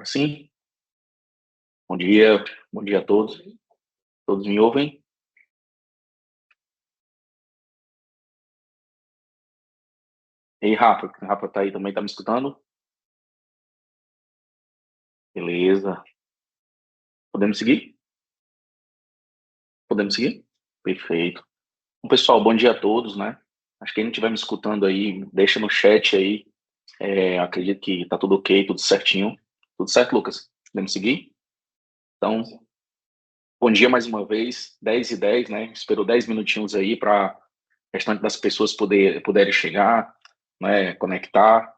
Sim, bom dia a todos. Todos me ouvem? E aí, Rafa tá aí também, tá me escutando? Beleza. Podemos seguir? Podemos seguir? Perfeito. Bom, pessoal, bom dia a todos, né? Acho que quem não estiver me escutando aí, deixa no chat aí. Acredito que tá tudo ok, tudo certinho. Tudo certo, Lucas? Podemos seguir? Então, bom dia mais uma vez, 10h10, né? Esperou 10 minutinhos aí para o restante das pessoas puderem chegar, né? Conectar.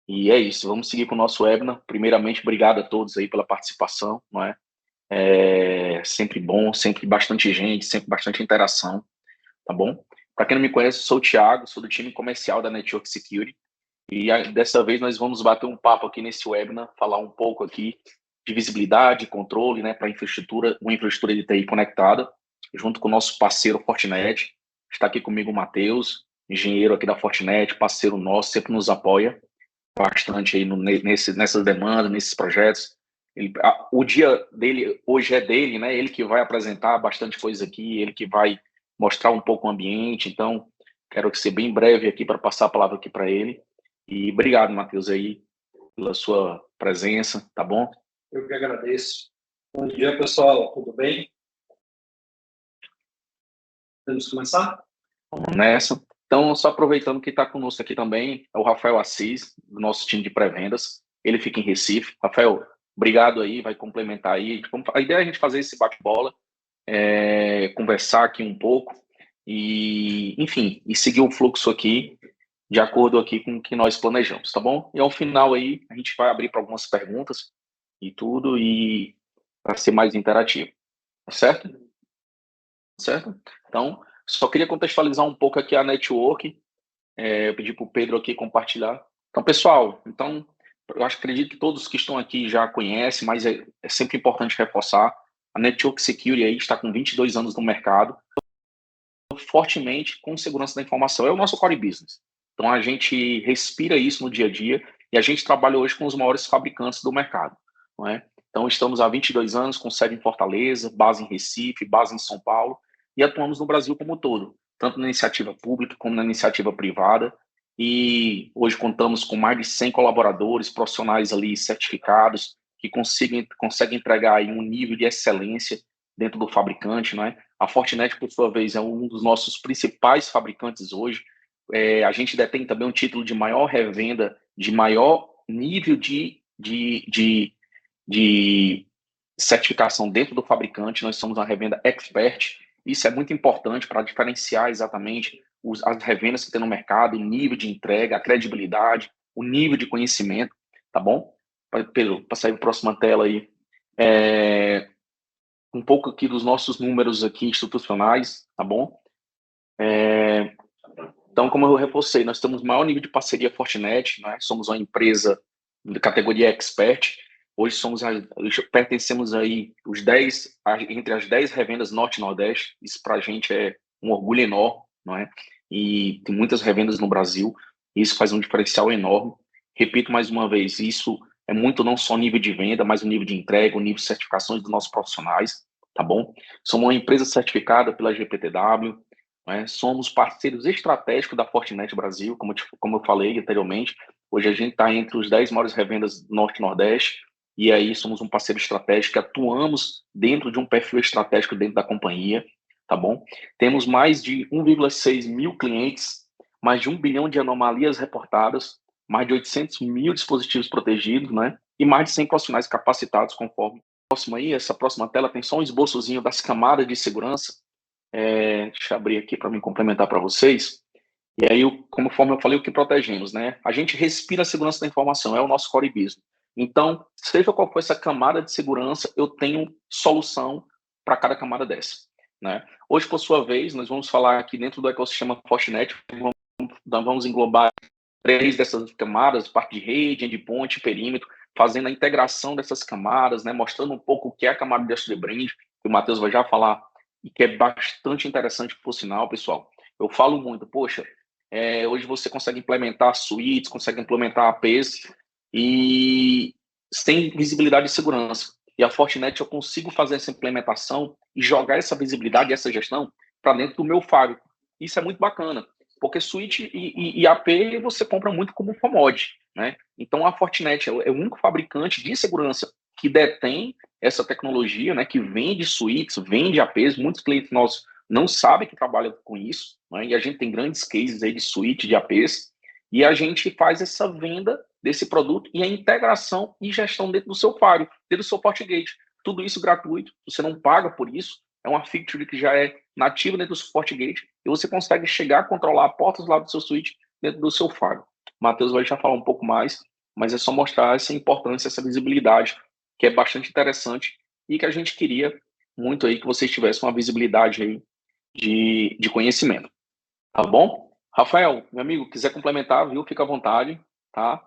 E é isso, vamos seguir com o nosso webinar. Primeiramente, obrigado a todos aí pela participação, não é? É sempre bom, sempre bastante gente, sempre bastante interação, tá bom? Para quem não me conhece, eu sou o Thiago, sou do time comercial da Network Security e dessa vez nós vamos bater um papo aqui nesse webinar, falar um pouco aqui de visibilidade, controle, né, para uma infraestrutura de TI conectada, junto com o nosso parceiro Fortinet. Está aqui comigo o Matheus, engenheiro aqui da Fortinet, parceiro nosso, sempre nos apoia bastante aí nessas demandas, nesses projetos. O dia dele hoje é dele, né? Ele que vai apresentar bastante coisa aqui, ele que vai mostrar um pouco o ambiente. Então, quero ser bem breve aqui para passar a palavra aqui para ele. E obrigado, Matheus, aí pela sua presença, tá bom? Eu que agradeço. Bom dia, pessoal. Tudo bem? Vamos começar? Vamos nessa. Então, só aproveitando que está conosco aqui também é o Rafael Assis, do nosso time de pré-vendas. Ele fica em Recife. Rafael, obrigado aí, vai complementar aí. A ideia é a gente fazer esse bate-bola, conversar aqui um pouco e, enfim, e seguir o fluxo aqui de acordo aqui com o que nós planejamos, tá bom? E ao final aí, a gente vai abrir para algumas perguntas e tudo, e para ser mais interativo, tá certo? Certo? Então, só queria contextualizar um pouco aqui a network. Eu pedi para o Pedro aqui compartilhar. Então, pessoal, eu acredito que todos que estão aqui já conhecem, mas é sempre importante reforçar. A Network Security aí está com 22 anos no mercado, fortemente com segurança da informação. É o nosso core business. Então, a gente respira isso no dia a dia e a gente trabalha hoje com os maiores fabricantes do mercado, não é? Então, estamos há 22 anos com sede em Fortaleza, base em Recife, base em São Paulo e atuamos no Brasil como um todo, tanto na iniciativa pública como na iniciativa privada. E hoje contamos com mais de 100 colaboradores, profissionais ali certificados, que conseguem entregar aí um nível de excelência dentro do fabricante, não é? A Fortinet, por sua vez, é um dos nossos principais fabricantes hoje. A gente detém também um título de maior revenda, de maior nível de certificação dentro do fabricante. Nós somos uma revenda expert. Isso é muito importante para diferenciar exatamente as revendas que tem no mercado, o nível de entrega, a credibilidade, o nível de conhecimento, tá bom? Pedro, para sair para a próxima tela aí. Um pouco aqui dos nossos números aqui institucionais, tá bom? Então, como eu reforcei, nós temos o maior nível de parceria Fortinet, né? Somos uma empresa de categoria expert. Hoje pertencemos aí entre as 10 revendas Norte e Nordeste. Isso para a gente é um orgulho enorme, não é? E tem muitas revendas no Brasil. Isso faz um diferencial enorme. Repito mais uma vez, isso é muito não só nível de venda, mas o nível de entrega, o nível de certificações dos nossos profissionais, tá bom? Somos uma empresa certificada pela GPTW, né? Somos parceiros estratégicos da Fortinet Brasil, como eu falei anteriormente. Hoje a gente está entre os 10 maiores revendas do Norte e Nordeste, e aí somos um parceiro estratégico, atuamos dentro de um perfil estratégico dentro da companhia, tá bom? Temos mais de 1,6 mil clientes, mais de 1 bilhão de anomalias reportadas, mais de 800 mil dispositivos protegidos, né? E mais de 100 profissionais capacitados conforme. Essa próxima tela tem só um esboçozinho das camadas de segurança. Deixa eu abrir aqui para me complementar para vocês. E aí, conforme eu falei, o que protegemos, né? A gente respira a segurança da informação, é o nosso core business. Então, seja qual for essa camada de segurança, eu tenho solução para cada camada dessa, né? Hoje, por sua vez, nós vamos falar aqui dentro do ecossistema Fortinet, nós vamos englobar 3 dessas camadas, parte de rede, endpoint, perímetro, fazendo a integração dessas camadas, né? Mostrando um pouco o que é a camada de Brand, que o Matheus vai já falar, e que é bastante interessante, por sinal, pessoal. Eu falo muito, poxa, hoje você consegue implementar suítes, consegue implementar APs, e sem visibilidade de segurança. E a Fortinet eu consigo fazer essa implementação e jogar essa visibilidade, essa gestão para dentro do meu firewall. Isso é muito bacana, porque switch e AP você compra muito como commodity, né? Então a Fortinet é o único fabricante de segurança que detém essa tecnologia, né? Que vende switches, vende APs. Muitos clientes nossos não sabem que trabalham com isso, né? E a gente tem grandes cases aí de switch, de APs, e a gente faz essa venda desse produto e a integração e gestão dentro do seu firewall, dentro do seu FortiGate. Tudo isso gratuito, você não paga por isso, é uma feature que já é nativa dentro do FortiGate e você consegue chegar a controlar portas lá do seu switch dentro do seu firewall. Matheus vai já falar um pouco mais, mas é só mostrar essa importância, essa visibilidade, que é bastante interessante e que a gente queria muito aí que vocês tivessem uma visibilidade aí de conhecimento. Tá bom? Rafael, meu amigo, quiser complementar, viu? Fica à vontade, tá?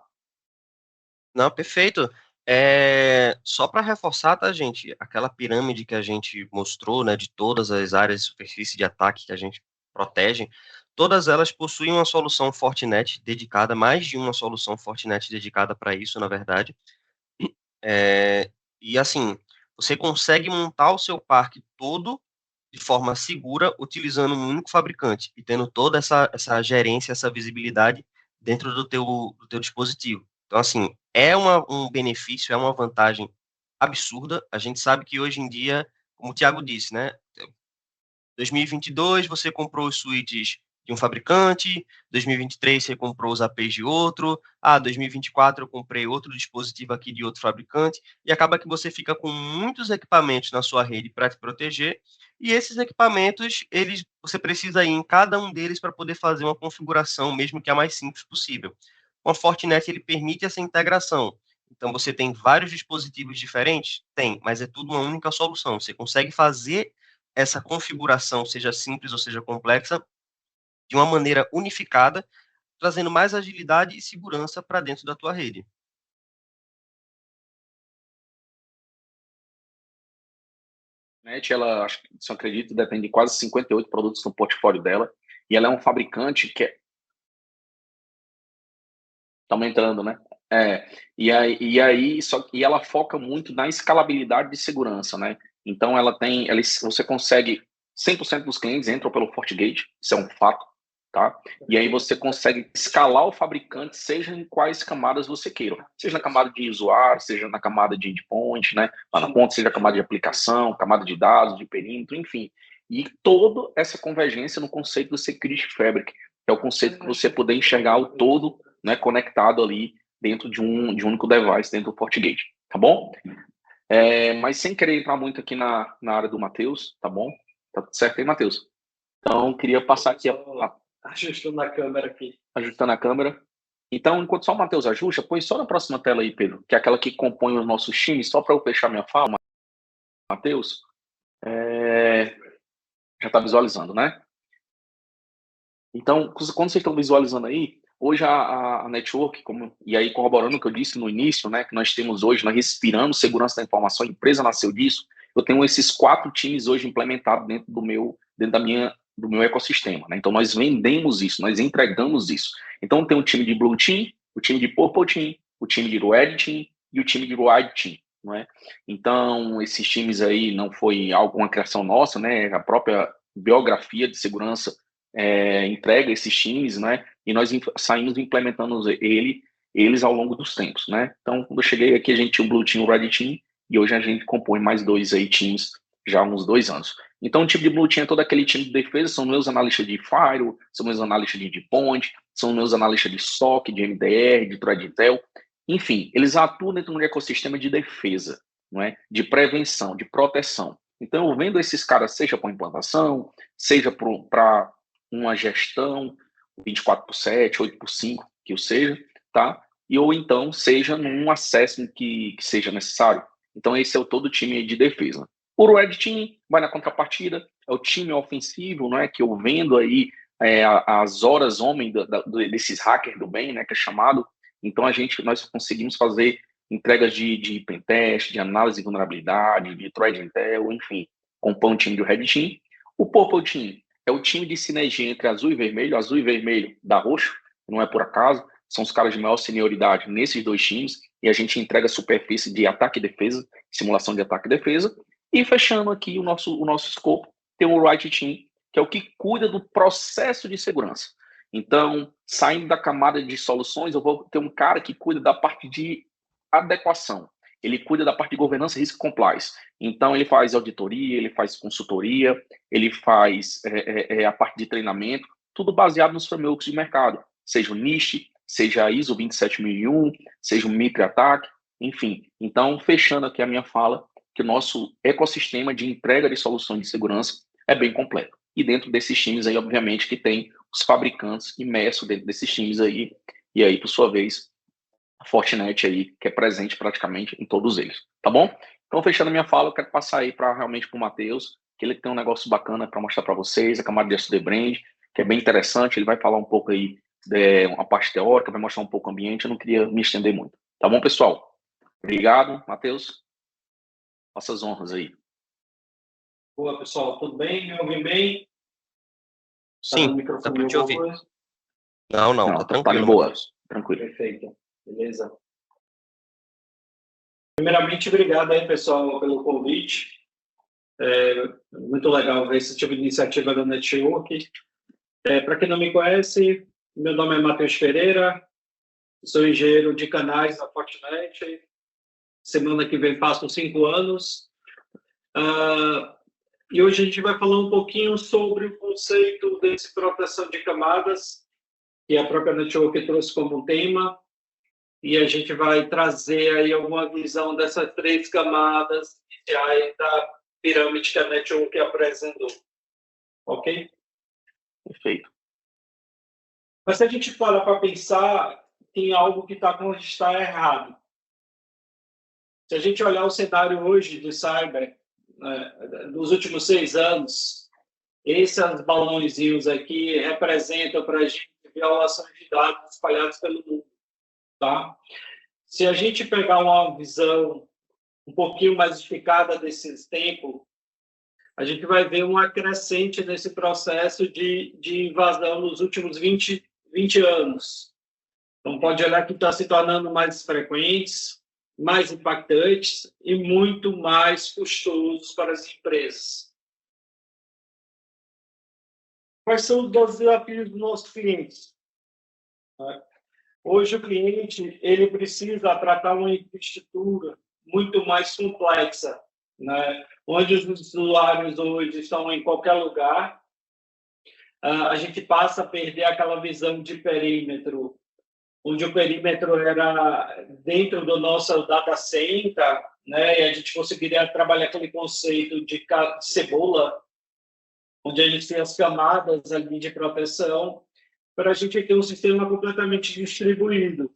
Não, perfeito. Só para reforçar, tá, gente? Aquela pirâmide que a gente mostrou, né, de todas as áreas de superfície de ataque que a gente protege, todas elas possuem uma solução Fortinet dedicada, mais de uma solução Fortinet dedicada para isso, na verdade. E assim, você consegue montar o seu parque todo de forma segura, utilizando um único fabricante e tendo toda essa gerência, essa visibilidade dentro do teu dispositivo. Então, assim, um benefício, é uma vantagem absurda. A gente sabe que hoje em dia, como o Thiago disse, né? 2022 você comprou os switches de um fabricante, 2023 você comprou os APs de outro, 2024 eu comprei outro dispositivo aqui de outro fabricante, e acaba que você fica com muitos equipamentos na sua rede para te proteger, e esses equipamentos, você precisa ir em cada um deles para poder fazer uma configuração, mesmo que a mais simples possível. Com a Fortinet, ele permite essa integração. Então, você tem vários dispositivos diferentes? Tem, mas é tudo uma única solução. Você consegue fazer essa configuração, seja simples ou seja complexa, de uma maneira unificada, trazendo mais agilidade e segurança para dentro da tua rede. Net, ela, se eu acredito, detém de quase 58 produtos no portfólio dela, e ela é um fabricante que tá aumentando, né? E ela foca muito na escalabilidade de segurança, né? Então você consegue 100% dos clientes entram pelo FortiGate, isso é um fato, tá? E aí você consegue escalar o fabricante, seja em quais camadas você queira, seja na camada de usuário, seja na camada de endpoint, né? Lá na ponta, seja a camada de aplicação, camada de dados, de perímetro, enfim. E toda essa convergência no conceito do Security Fabric, que é o conceito que você poder enxergar o todo, né, conectado ali dentro de um único device, dentro do FortiGate, tá bom? Mas sem querer entrar muito aqui na área do Matheus, tá bom? Tá tudo certo aí, Matheus? Então, queria passar aqui ajustando a câmera aqui. Ajustando a câmera. Então, enquanto só o Matheus ajusta, põe só na próxima tela aí, Pedro, que é aquela que compõe os nossos times, só para eu fechar minha fala, Matheus. Já está visualizando, né? Então, quando vocês estão visualizando aí, hoje a network, e aí corroborando o que eu disse no início, né, que nós temos hoje, nós respiramos segurança da informação, a empresa nasceu disso, eu tenho esses 4 times hoje implementados do meu ecossistema, né? Então nós vendemos isso, nós entregamos isso. Então tem o time de Blue Team, o time de Purple Team, o time de Red Team e o time de White Team, não é? Então esses times aí não foi alguma criação nossa, né? A própria biografia de segurança entrega esses times, né? E nós saímos implementando eles ao longo dos tempos, né? Então, quando eu cheguei aqui, a gente tinha o Blue Team e o Red Team, e hoje a gente compõe mais 2 aí times já há uns 2 anos. Então, o time de Blue Team é todo aquele time de defesa, são meus analistas de Firewall, são meus analistas de endpoint, são meus analistas de SOC, de MDR, de Threat Intel, enfim, eles atuam dentro de um ecossistema de defesa, não é? De prevenção, de proteção. Então, eu vendo esses caras, seja para implantação, seja para uma gestão 24/7, 8/5, que o seja, tá? Ou então seja num acesso que seja necessário. Então esse é o todo time de defesa. O Red Team vai na contrapartida, é o time ofensivo, não é, que eu vendo aí as horas homem desses hackers do bem, né, que é chamado. Então nós conseguimos fazer entregas de pentest, de análise de vulnerabilidade, de threat intel, enfim, compõe o time do Red Team. O Purple Team é o time de sinergia entre azul e vermelho da roxo, não é por acaso, são os caras de maior senioridade nesses dois times, e a gente entrega superfície de ataque e defesa, simulação de ataque e defesa, e fechando aqui o nosso escopo, tem o Right Team, que é o que cuida do processo de segurança. Então, saindo da camada de soluções, eu vou ter um cara que cuida da parte de adequação, ele cuida da parte de governança, risco e compliance. Então, ele faz auditoria, ele faz consultoria, ele faz a parte de treinamento, tudo baseado nos frameworks de mercado, seja o NIST, seja a ISO 27001, seja o MITRE ATT&CK, enfim. Então, fechando aqui a minha fala, que o nosso ecossistema de entrega de soluções de segurança é bem completo. E dentro desses times aí, obviamente, que tem os fabricantes imersos dentro desses times aí, e aí, por sua vez, a Fortinet aí, que é presente praticamente em todos eles, tá bom? Então, fechando a minha fala, eu quero passar aí realmente para o Matheus, que ele tem um negócio bacana para mostrar para vocês, a camada de SD Brand, que é bem interessante, ele vai falar um pouco aí uma parte teórica, vai mostrar um pouco o ambiente, eu não queria me estender muito. Tá bom, pessoal? Obrigado, Matheus. Faça as honras aí. Boa, pessoal. Tudo bem? Me ouvem bem? Sim, dá para te ouvir. Não, tá tranquilo. Boa. Tranquilo. Perfeito. Beleza. Primeiramente, obrigado aí, pessoal, pelo convite. Muito legal ver esse tipo de iniciativa da Network. Para quem não me conhece, meu nome é Matheus Pereira, sou engenheiro de canais da Fortinet. Semana que vem faço 5 anos. E hoje a gente vai falar um pouquinho sobre o conceito de proteção de camadas, que a própria Network trouxe como tema. E a gente vai trazer aí alguma visão dessas 3 camadas iniciais da pirâmide que a Network apresentou. Ok? Perfeito. Mas se a gente para pensar, tem algo que está errado. Se a gente olhar o cenário hoje do cyber, nos últimos 6 anos, esses balãozinhos aqui representam para a gente violações de dados espalhados pelo mundo. Tá? Se a gente pegar uma visão um pouquinho mais esticada desses tempos, a gente vai ver uma crescente nesse processo de invasão nos últimos 20 anos. Então, pode olhar que está se tornando mais frequentes, mais impactantes e muito mais custosos para as empresas. Quais são os desafios dos nossos clientes? Hoje, o cliente ele precisa tratar uma infraestrutura muito mais complexa, né? Onde os usuários hoje estão em qualquer lugar, a gente passa a perder aquela visão de perímetro, onde o perímetro era dentro do nosso data center, né? E a gente conseguiria trabalhar aquele conceito de cebola, onde a gente tem as camadas ali de proteção, para a gente ter um sistema completamente distribuído.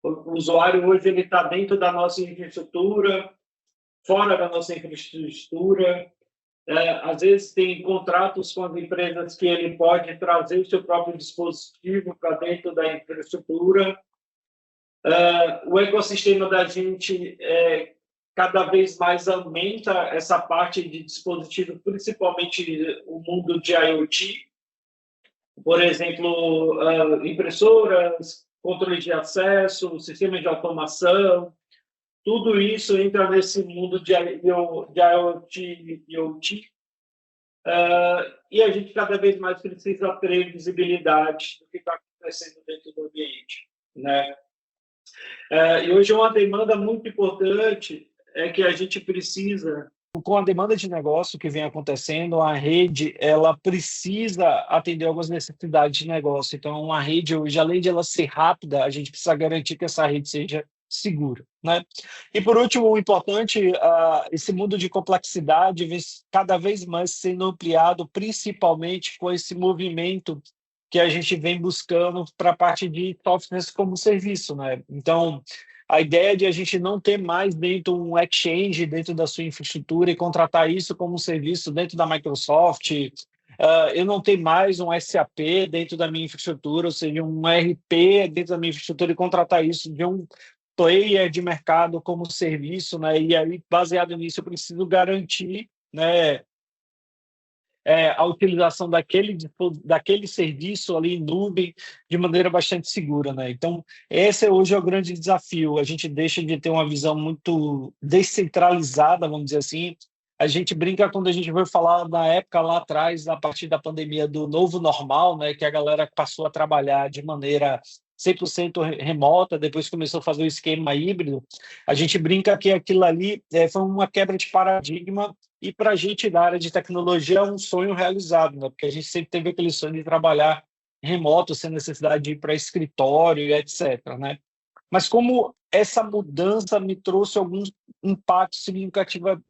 O usuário hoje ele está dentro da nossa infraestrutura, fora da nossa infraestrutura. Às vezes tem contratos com as empresas que ele pode trazer o seu próprio dispositivo para dentro da infraestrutura. O ecossistema da gente cada vez mais aumenta essa parte de dispositivo, principalmente o mundo de IoT. Por exemplo, impressoras, controle de acesso, sistemas de automação, tudo isso entra nesse mundo de IoT e OT. E a gente cada vez mais precisa ter visibilidade do que está acontecendo dentro do ambiente, né? E hoje uma demanda muito importante é que a gente precisa, com a demanda de negócio que vem acontecendo, a rede ela precisa atender algumas necessidades de negócio. Então, a rede hoje, além de ela ser rápida, a gente precisa garantir que essa rede seja segura, né? E por último, o importante, esse mundo de complexidade vem cada vez mais sendo ampliado, principalmente com esse movimento que a gente vem buscando para a parte de softwares como serviço, né? Então, a ideia de a gente não ter mais dentro um exchange dentro da sua infraestrutura e contratar isso como um serviço dentro da Microsoft. Eu não tenho mais um SAP dentro da minha infraestrutura, ou seja, um ERP dentro da minha infraestrutura e contratar isso de um player de mercado como serviço, né? E aí, baseado nisso, eu preciso garantir, né, a utilização daquele serviço ali em nuvem de maneira bastante segura, né? Então, esse hoje é o grande desafio. A gente deixa de ter uma visão muito descentralizada, vamos dizer assim. A gente brinca quando a gente vai falar na época lá atrás, a partir da pandemia, do novo normal, né? Que a galera passou a trabalhar de maneira 100% remota, depois começou a fazer o esquema híbrido. A gente brinca que aquilo ali foi uma quebra de paradigma, e para a gente da área de tecnologia é um sonho realizado, né? Porque a gente sempre teve aquele sonho de trabalhar remoto, sem necessidade de ir para escritório e etc, né? Mas como essa mudança me trouxe alguns impactos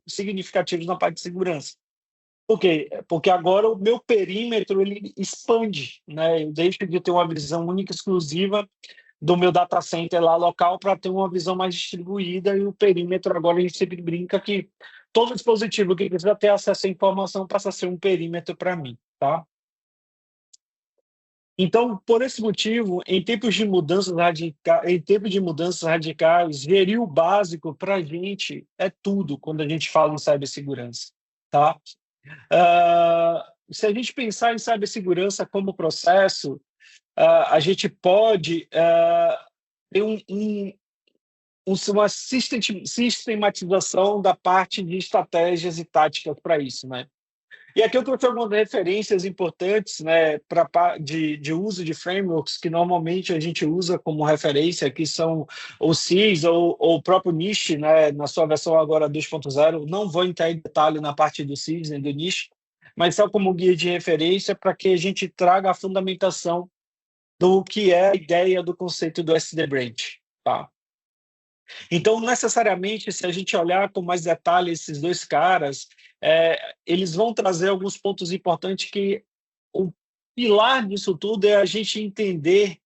significativos na parte de segurança. Por quê? Porque agora o meu perímetro ele expande, né? Eu deixo de ter uma visão única, exclusiva do meu data center lá local para ter uma visão mais distribuída, e o perímetro agora a gente sempre brinca que todo dispositivo que precisa ter acesso à informação passa a ser um perímetro para mim, tá? Então, por esse motivo, em tempos de mudanças radicais, gerir o básico para a gente é tudo quando a gente fala em cibersegurança, tá? Se a gente pensar em cibersegurança como processo, a gente pode ter uma sistematização da parte de estratégias e táticas para isso, né? E aqui eu trouxe algumas referências importantes, né, de uso de frameworks que normalmente a gente usa como referência, que são o SIS ou o próprio NIST, né, na sua versão agora 2.0. Não vou entrar em detalhe na parte do SIS nem do NIST, mas só como guia de referência para que a gente traga a fundamentação do que é a ideia do conceito do SD Branch, tá? Então, necessariamente, se a gente olhar com mais detalhe esses dois caras, eles vão trazer alguns pontos importantes que o pilar disso tudo é a gente entender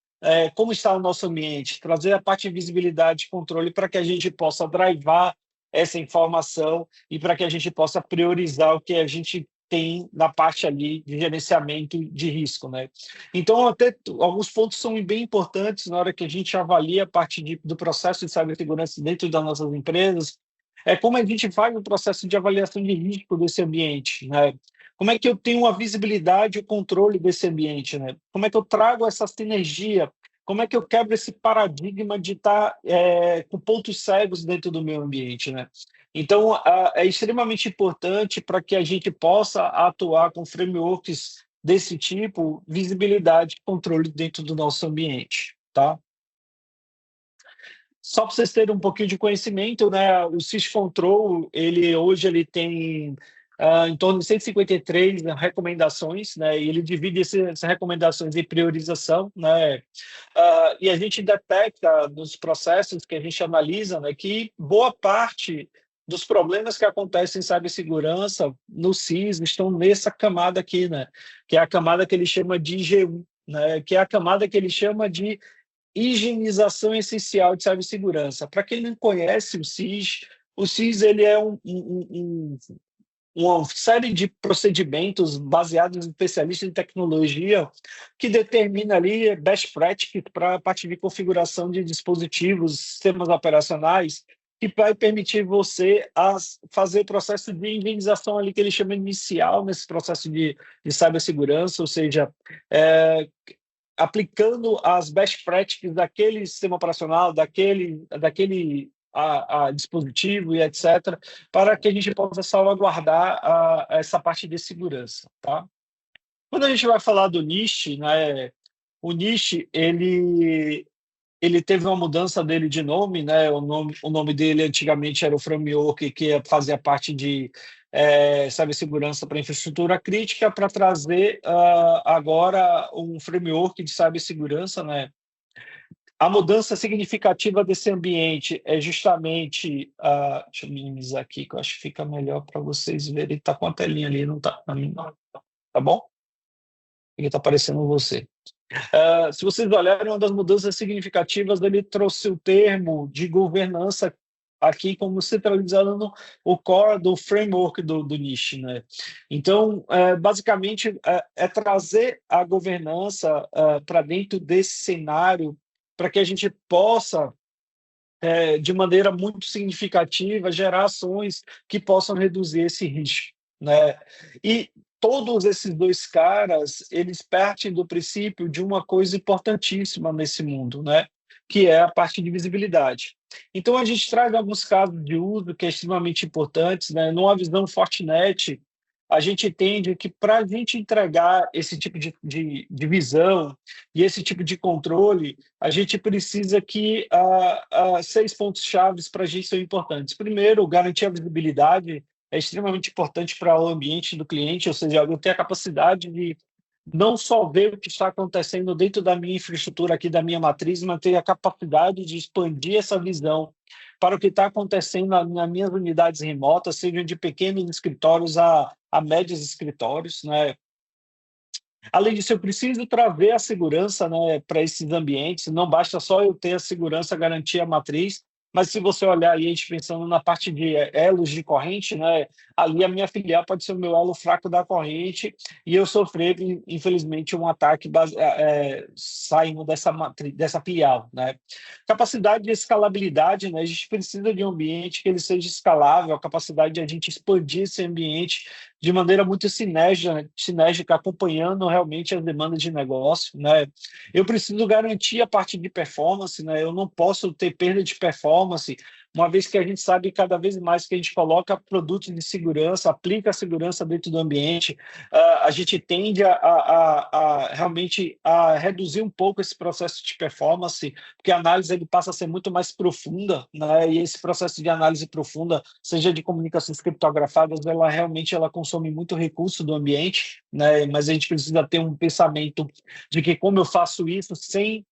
como está o nosso ambiente, trazer a parte de visibilidade e controle para que a gente possa drivar essa informação e para que a gente possa priorizar o que a gente tem na parte ali de gerenciamento de risco, né? Então, até alguns pontos são bem importantes na hora que a gente avalia a parte do processo de cibersegurança dentro das nossas empresas, como a gente faz o processo de avaliação de risco desse ambiente, né? Como é que eu tenho uma visibilidade e o controle desse ambiente, né? Como é que eu trago essa sinergia? Como é que eu quebro esse paradigma de estar com pontos cegos dentro do meu ambiente, né? Então, é extremamente importante para que a gente possa atuar com frameworks desse tipo, visibilidade e controle dentro do nosso ambiente, tá? Só para vocês terem um pouquinho de conhecimento, né, o SysControl, hoje ele tem em torno de 153 recomendações, né, e ele divide essas recomendações em priorização, né, e a gente detecta nos processos que a gente analisa, né, que boa parte dos problemas que acontecem em cibersegurança no SIS estão nessa camada aqui, né, que é a camada que ele chama de IG1, né, que é a camada que ele chama de higienização essencial de cibersegurança. Para quem não conhece o SIS ele é uma série de procedimentos baseados em especialistas em tecnologia que determina ali best practices para a parte de configuração de dispositivos, sistemas operacionais, que vai permitir você fazer o processo de higienização ali que ele chama inicial nesse processo de cibersegurança, ou seja, aplicando as best practices daquele sistema operacional, daquele dispositivo e etc., para que a gente possa salvaguardar essa parte de segurança, tá? Quando a gente vai falar do NIST, né, o NIST, ele teve uma mudança dele de nome, né? O nome dele antigamente era o framework que fazia parte de cibersegurança para infraestrutura crítica, para trazer agora um framework de cibersegurança, né? A mudança significativa desse ambiente é justamente, deixa eu minimizar aqui, que eu acho que fica melhor para vocês verem. Está com a telinha ali, não está? Tá bom? Aqui está aparecendo você. Se vocês olharem, uma das mudanças significativas, ele trouxe o termo de governança aqui como centralizando o core do framework do NIST, né? Então, basicamente, é trazer a governança para dentro desse cenário para que a gente possa, de maneira muito significativa, gerar ações que possam reduzir esse risco, né? E todos esses dois caras, eles partem do princípio de uma coisa importantíssima nesse mundo, né? Que é a parte de visibilidade. Então, a gente traz alguns casos de uso que é extremamente importantes, né? Numa visão Fortinet, a gente entende que para a gente entregar esse tipo de visão e esse tipo de controle, a gente precisa que 6 pontos chaves para a gente são importantes. Primeiro, garantir a visibilidade é extremamente importante para o ambiente do cliente, ou seja, eu ter a capacidade de não só ver o que está acontecendo dentro da minha infraestrutura aqui, da minha matriz, mas ter a capacidade de expandir essa visão para o que está acontecendo nas minhas unidades remotas, sejam de pequenos escritórios a médios escritórios, né? Além disso, eu preciso trazer a segurança, né, para esses ambientes. Não basta só eu ter a segurança, garantir a matriz, mas se você olhar aí, a gente pensando na parte de elos de corrente, né, ali a minha filial pode ser o meu elo fraco da corrente e eu sofrer, infelizmente, um ataque saindo dessa filial, né. Capacidade de escalabilidade, né, a gente precisa de um ambiente que ele seja escalável, a capacidade de a gente expandir esse ambiente de maneira muito sinérgica, acompanhando realmente as demandas de negócio, né? Eu preciso garantir a parte de performance, né? Eu não posso ter perda de performance, uma vez que a gente sabe cada vez mais que a gente coloca produtos de segurança, aplica a segurança dentro do ambiente, a gente tende realmente a reduzir um pouco esse processo de performance, porque a análise ele passa a ser muito mais profunda, né? E esse processo de análise profunda, seja de comunicações criptografadas, ela realmente consome muito recurso do ambiente, né? Mas a gente precisa ter um pensamento de que como eu faço isso sem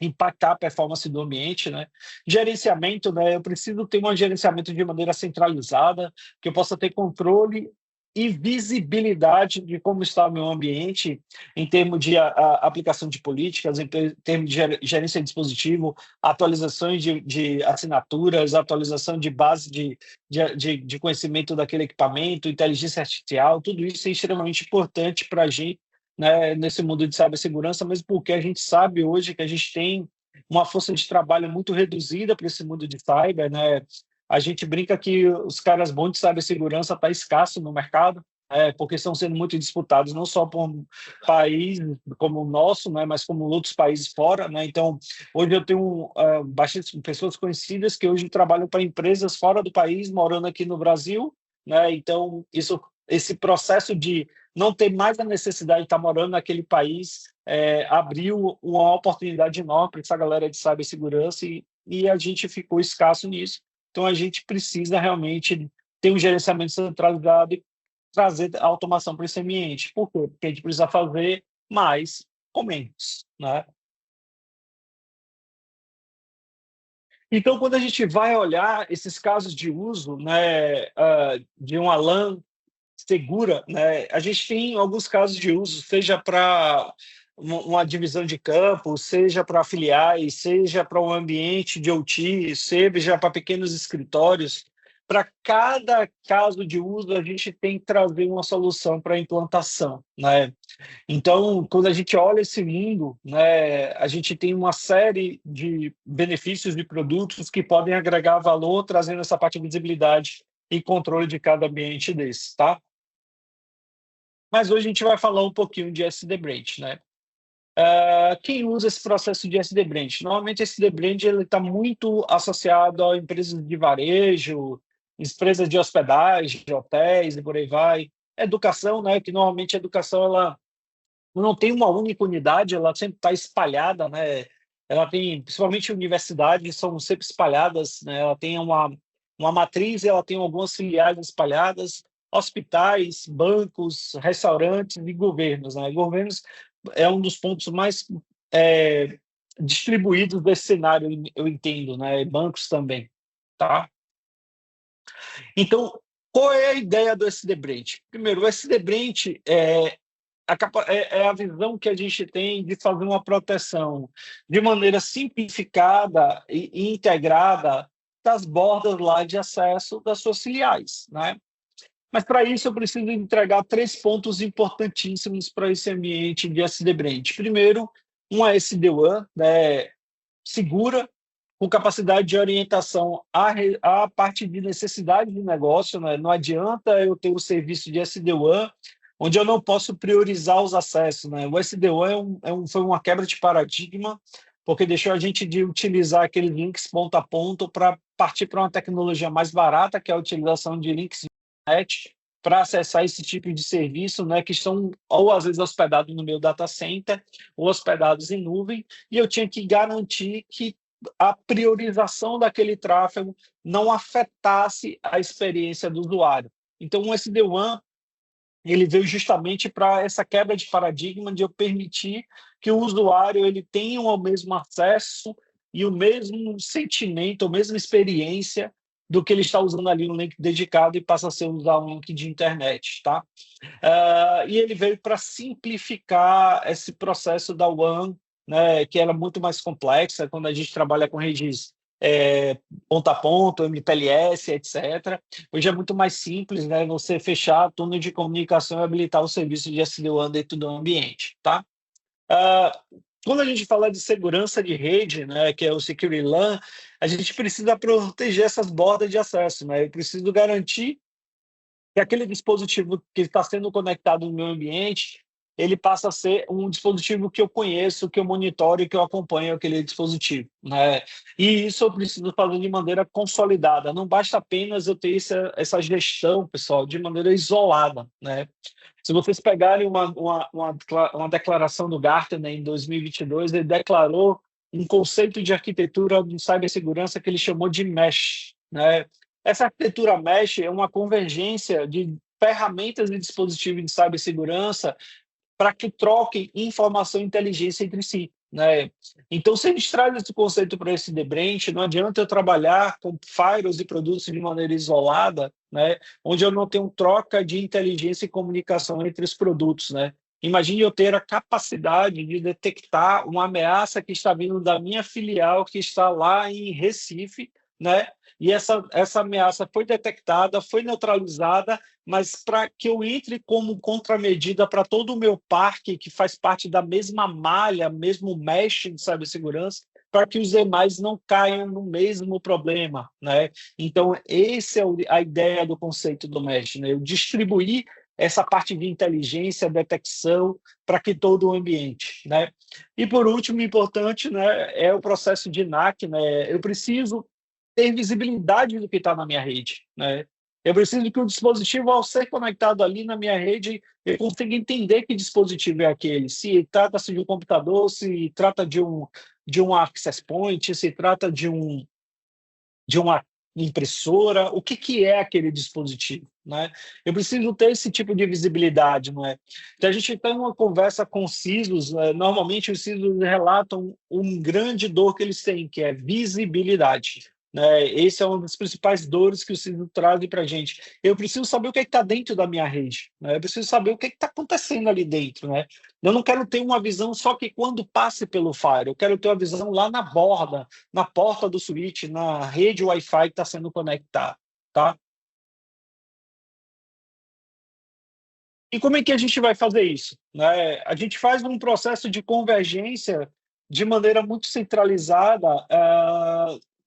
impactar a performance do ambiente, né? Gerenciamento, né? Eu preciso ter um gerenciamento de maneira centralizada, que eu possa ter controle e visibilidade de como está o meu ambiente em termos de aplicação de políticas, em termos de gerência de dispositivo, atualizações de assinaturas, atualização de base de conhecimento daquele equipamento, inteligência artificial, tudo isso é extremamente importante para a gente, né, nesse mundo de cibersegurança, mesmo porque a gente sabe hoje que a gente tem uma força de trabalho muito reduzida para esse mundo de cyber, né? A gente brinca que os caras bons de cibersegurança estão escassos no mercado, porque estão sendo muito disputados, não só por um país como o nosso, né, mas como outros países fora, né? Então, hoje eu tenho bastante pessoas conhecidas que hoje trabalham para empresas fora do país, morando aqui no Brasil, né? Então, esse processo de não ter mais a necessidade de estar morando naquele país abriu uma oportunidade enorme para essa galera de cibersegurança e a gente ficou escasso nisso. Então, a gente precisa realmente ter um gerenciamento centralizado e trazer a automação para esse ambiente. Por quê? Porque a gente precisa fazer mais com menos, né? Então, quando a gente vai olhar esses casos de uso, né, de uma LAN segura, né, a gente tem alguns casos de uso, seja para uma divisão de campo, seja para filiais, seja para um ambiente de OT, seja para pequenos escritórios. Para cada caso de uso, a gente tem que trazer uma solução para a implantação, né? Então, quando a gente olha esse mundo, né, a gente tem uma série de benefícios de produtos que podem agregar valor, trazendo essa parte de visibilidade e controle de cada ambiente desse, tá? Mas hoje a gente vai falar um pouquinho de SD-Branch, né? Quem usa esse processo de SD-Branch? Normalmente, esse SD-Branch está muito associado a empresas de varejo, empresas de hospedagem, de hotéis e por aí vai. Educação, né? Que normalmente a educação ela não tem uma única unidade, ela sempre está espalhada, né? Ela tem, principalmente universidades, são sempre espalhadas, né? Ela tem uma matriz, ela tem algumas filiais espalhadas, hospitais, bancos, restaurantes e governos, né? Governos é um dos pontos mais distribuídos desse cenário, eu entendo, né? Bancos também, tá? Então, qual é a ideia do SD-Branch? Primeiro, o SD-Branch é a visão que a gente tem de fazer uma proteção de maneira simplificada e integrada das bordas lá de acesso das suas filiais, né? Mas para isso eu preciso entregar 3 pontos importantíssimos para esse ambiente de SD-Branch. Primeiro, uma SD-WAN, né, segura, com capacidade de orientação à parte de necessidade de negócio, né? Não adianta eu ter o serviço de SD-WAN, onde eu não posso priorizar os acessos, né? O SD-WAN foi uma quebra de paradigma, porque deixou a gente de utilizar aqueles links ponto a ponto para partir para uma tecnologia mais barata, que é a utilização de links de internet, para acessar esse tipo de serviço, né, que estão ou às vezes hospedados no meu data center ou hospedados em nuvem, e eu tinha que garantir que a priorização daquele tráfego não afetasse a experiência do usuário. Então, o SD-WAN ele veio justamente para essa quebra de paradigma de eu permitir que o usuário ele tenha o mesmo acesso e o mesmo sentimento, a mesma experiência do que ele está usando ali um link dedicado e passa a ser usar um link de internet, tá? E ele veio para simplificar esse processo da WAN, né, que era muito mais complexa quando a gente trabalha com redes ponto a ponto, MPLS, etc. Hoje é muito mais simples, né, você fechar túnel de comunicação e habilitar o serviço de SD-WAN dentro do ambiente, tá? Quando a gente fala de segurança de rede, né, que é o Security LAN, a gente precisa proteger essas bordas de acesso, né? Eu preciso garantir que aquele dispositivo que está sendo conectado no meu ambiente, ele passa a ser um dispositivo que eu conheço, que eu monitoro e que eu acompanho aquele dispositivo, né? E isso eu preciso fazer de maneira consolidada. Não basta apenas eu ter essa gestão, pessoal, de maneira isolada, né? Se vocês pegarem uma declaração do Gartner, né, em 2022, ele declarou um conceito de arquitetura de cibersegurança que ele chamou de mesh, né? Essa arquitetura mesh é uma convergência de ferramentas e dispositivos de cibersegurança para que troquem informação e inteligência entre si, né? Então, se eles trazem esse conceito para esse Branch, não adianta eu trabalhar com firewalls e produtos de maneira isolada, né? Onde eu não tenho troca de inteligência e comunicação entre os produtos, né? Imagine eu ter a capacidade de detectar uma ameaça que está vindo da minha filial que está lá em Recife, né? E essa ameaça foi detectada, foi neutralizada, mas para que eu entre como contramedida para todo o meu parque, que faz parte da mesma malha, mesmo mesh de cibersegurança, para que os demais não caiam no mesmo problema, né? Então, essa é a ideia do conceito do mesh, né? Eu distribuir essa parte de inteligência, detecção, para que todo o ambiente, né? E, por último, importante, né, é o processo de NAC, né? Eu preciso ter visibilidade do que está na minha rede, né? Eu preciso que o dispositivo, ao ser conectado ali na minha rede, eu consiga entender que dispositivo é aquele. Se trata-se de um computador, se trata de um access point, se trata de uma impressora, o que é aquele dispositivo, né? Eu preciso ter esse tipo de visibilidade, não é? Então, a gente tem uma conversa com os CISOs, normalmente os CISOs relatam um grande dor que eles têm, que é visibilidade, né? Esse é uma das principais dores que o CISO traz para a gente. Eu preciso saber o que está dentro da minha rede, né? Eu preciso saber o que está acontecendo ali dentro, né? Eu não quero ter uma visão só que quando passe pelo firewall, eu quero ter uma visão lá na borda, na porta do switch, na rede Wi-Fi que está sendo conectada, tá? E como é que a gente vai fazer isso, né? A gente faz um processo de convergência de maneira muito centralizada,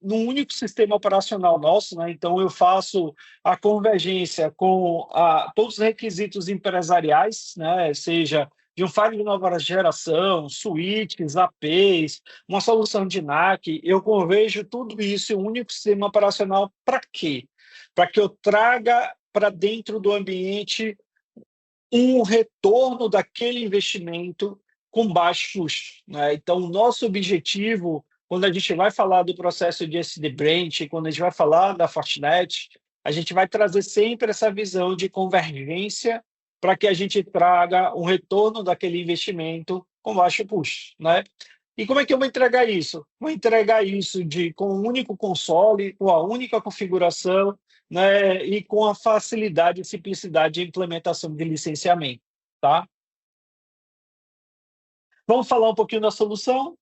num único sistema operacional nosso, né? Então, eu faço a convergência com todos os requisitos empresariais, né? Seja de um firewall de nova geração, switches, APs, uma solução de NAC, eu converjo tudo isso em um único sistema operacional para quê? Para que eu traga para dentro do ambiente um retorno daquele investimento com baixo custo, né? Então, o nosso objetivo, quando a gente vai falar do processo de SD Branch, quando a gente vai falar da Fortinet, a gente vai trazer sempre essa visão de convergência para que a gente traga um retorno daquele investimento com baixo custo, né? E como é que eu vou entregar isso? Vou entregar isso com um único console, com a única configuração, né, e com a facilidade e simplicidade de implementação de licenciamento, tá? Vamos falar um pouquinho da solução?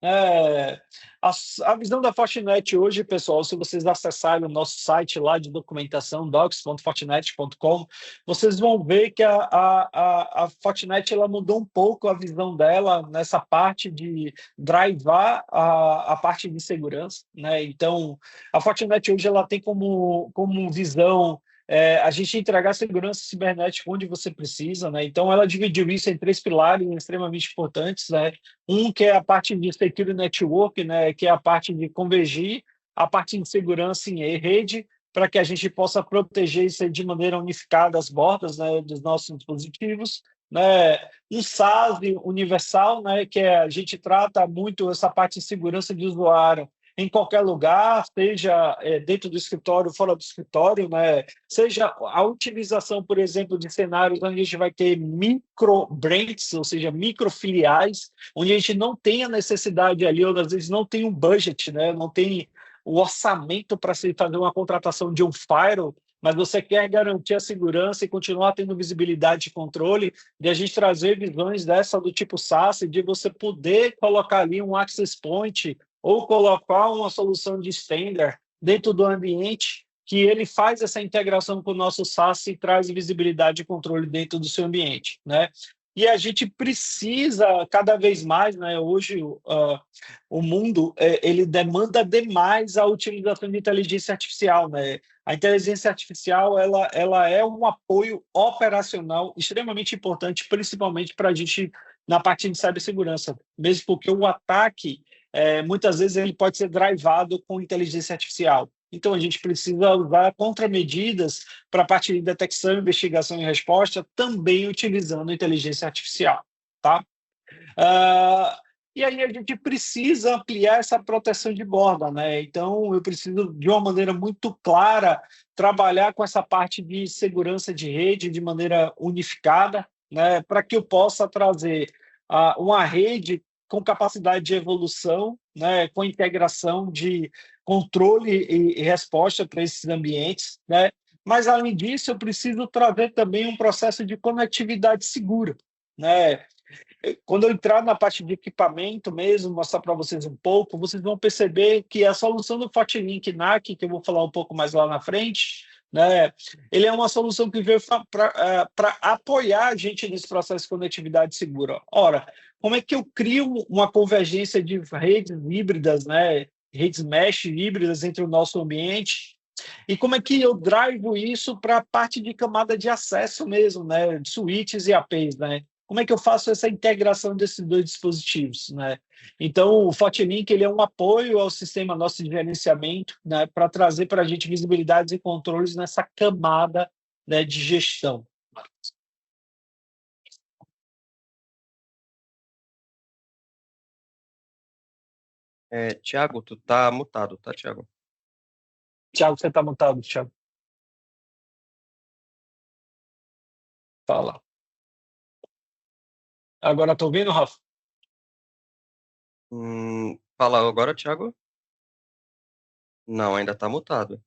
É, a visão da Fortinet hoje, pessoal, se vocês acessarem o nosso site lá de documentação, docs.fortinet.com, vocês vão ver que a Fortinet ela mudou um pouco a visão dela nessa parte de drivar a parte de segurança, né? Então, a Fortinet hoje ela tem como visão a gente entregar segurança cibernética onde você precisa, né? Então, ela dividiu isso em 3 pilares extremamente importantes, né? Um que é a parte de security network, né? Que é a parte de convergir a parte de segurança em rede, para que a gente possa proteger isso de maneira unificada as bordas, né, dos nossos dispositivos, né? Um SaaS universal, né, que a gente trata muito essa parte de segurança de usuário em qualquer lugar, seja dentro do escritório, fora do escritório, né? Seja a utilização, por exemplo, de cenários onde a gente vai ter micro-brands, ou seja, microfiliais, onde a gente não tem a necessidade ali, ou às vezes não tem um budget, né? Não tem o orçamento para se fazer uma contratação de um firewall, mas você quer garantir a segurança e continuar tendo visibilidade e controle, de a gente trazer visões dessa do tipo SaaS, de você poder colocar ali um access point ou colocar uma solução de standard dentro do ambiente que ele faz essa integração com o nosso SaaS e traz visibilidade e controle dentro do seu ambiente, né? E a gente precisa cada vez mais, né? Hoje o mundo ele demanda demais a utilização de inteligência artificial, né? A inteligência artificial ela é um apoio operacional extremamente importante, principalmente para a gente na parte de cibersegurança, mesmo porque o ataque muitas vezes ele pode ser drivado com inteligência artificial. Então, a gente precisa usar contramedidas para a parte de detecção, investigação e resposta, também utilizando inteligência artificial. Tá? E aí a gente precisa ampliar essa proteção de borda, né? Então, eu preciso, de uma maneira muito clara, trabalhar com essa parte de segurança de rede de maneira unificada, né? Para que eu possa trazer uma rede com capacidade de evolução, né? Com integração de controle e resposta para esses ambientes, né? Mas, além disso, eu preciso trazer também um processo de conectividade segura, né? Quando eu entrar na parte de equipamento mesmo, mostrar para vocês um pouco, vocês vão perceber que a solução do FortiLink NAC, que eu vou falar um pouco mais lá na frente, né, ele é uma solução que veio para apoiar a gente nesse processo de conectividade segura. Ora, como é que eu crio uma convergência de redes híbridas, né, redes mesh híbridas entre o nosso ambiente? E como é que eu drivo isso para a parte de camada de acesso mesmo, né, de switches e APs, né? Como é que eu faço essa integração desses dois dispositivos, né? Então, o FortiLink ele é um apoio ao sistema nosso de gerenciamento, né, para trazer para a gente visibilidades e controles nessa camada, né, de gestão. Tiago, tu tá mutado, tá, Tiago? Tiago, você está mutado, Tiago. Fala. Agora estou ouvindo, Rafa? Fala agora, Tiago? Não, ainda tá mutado.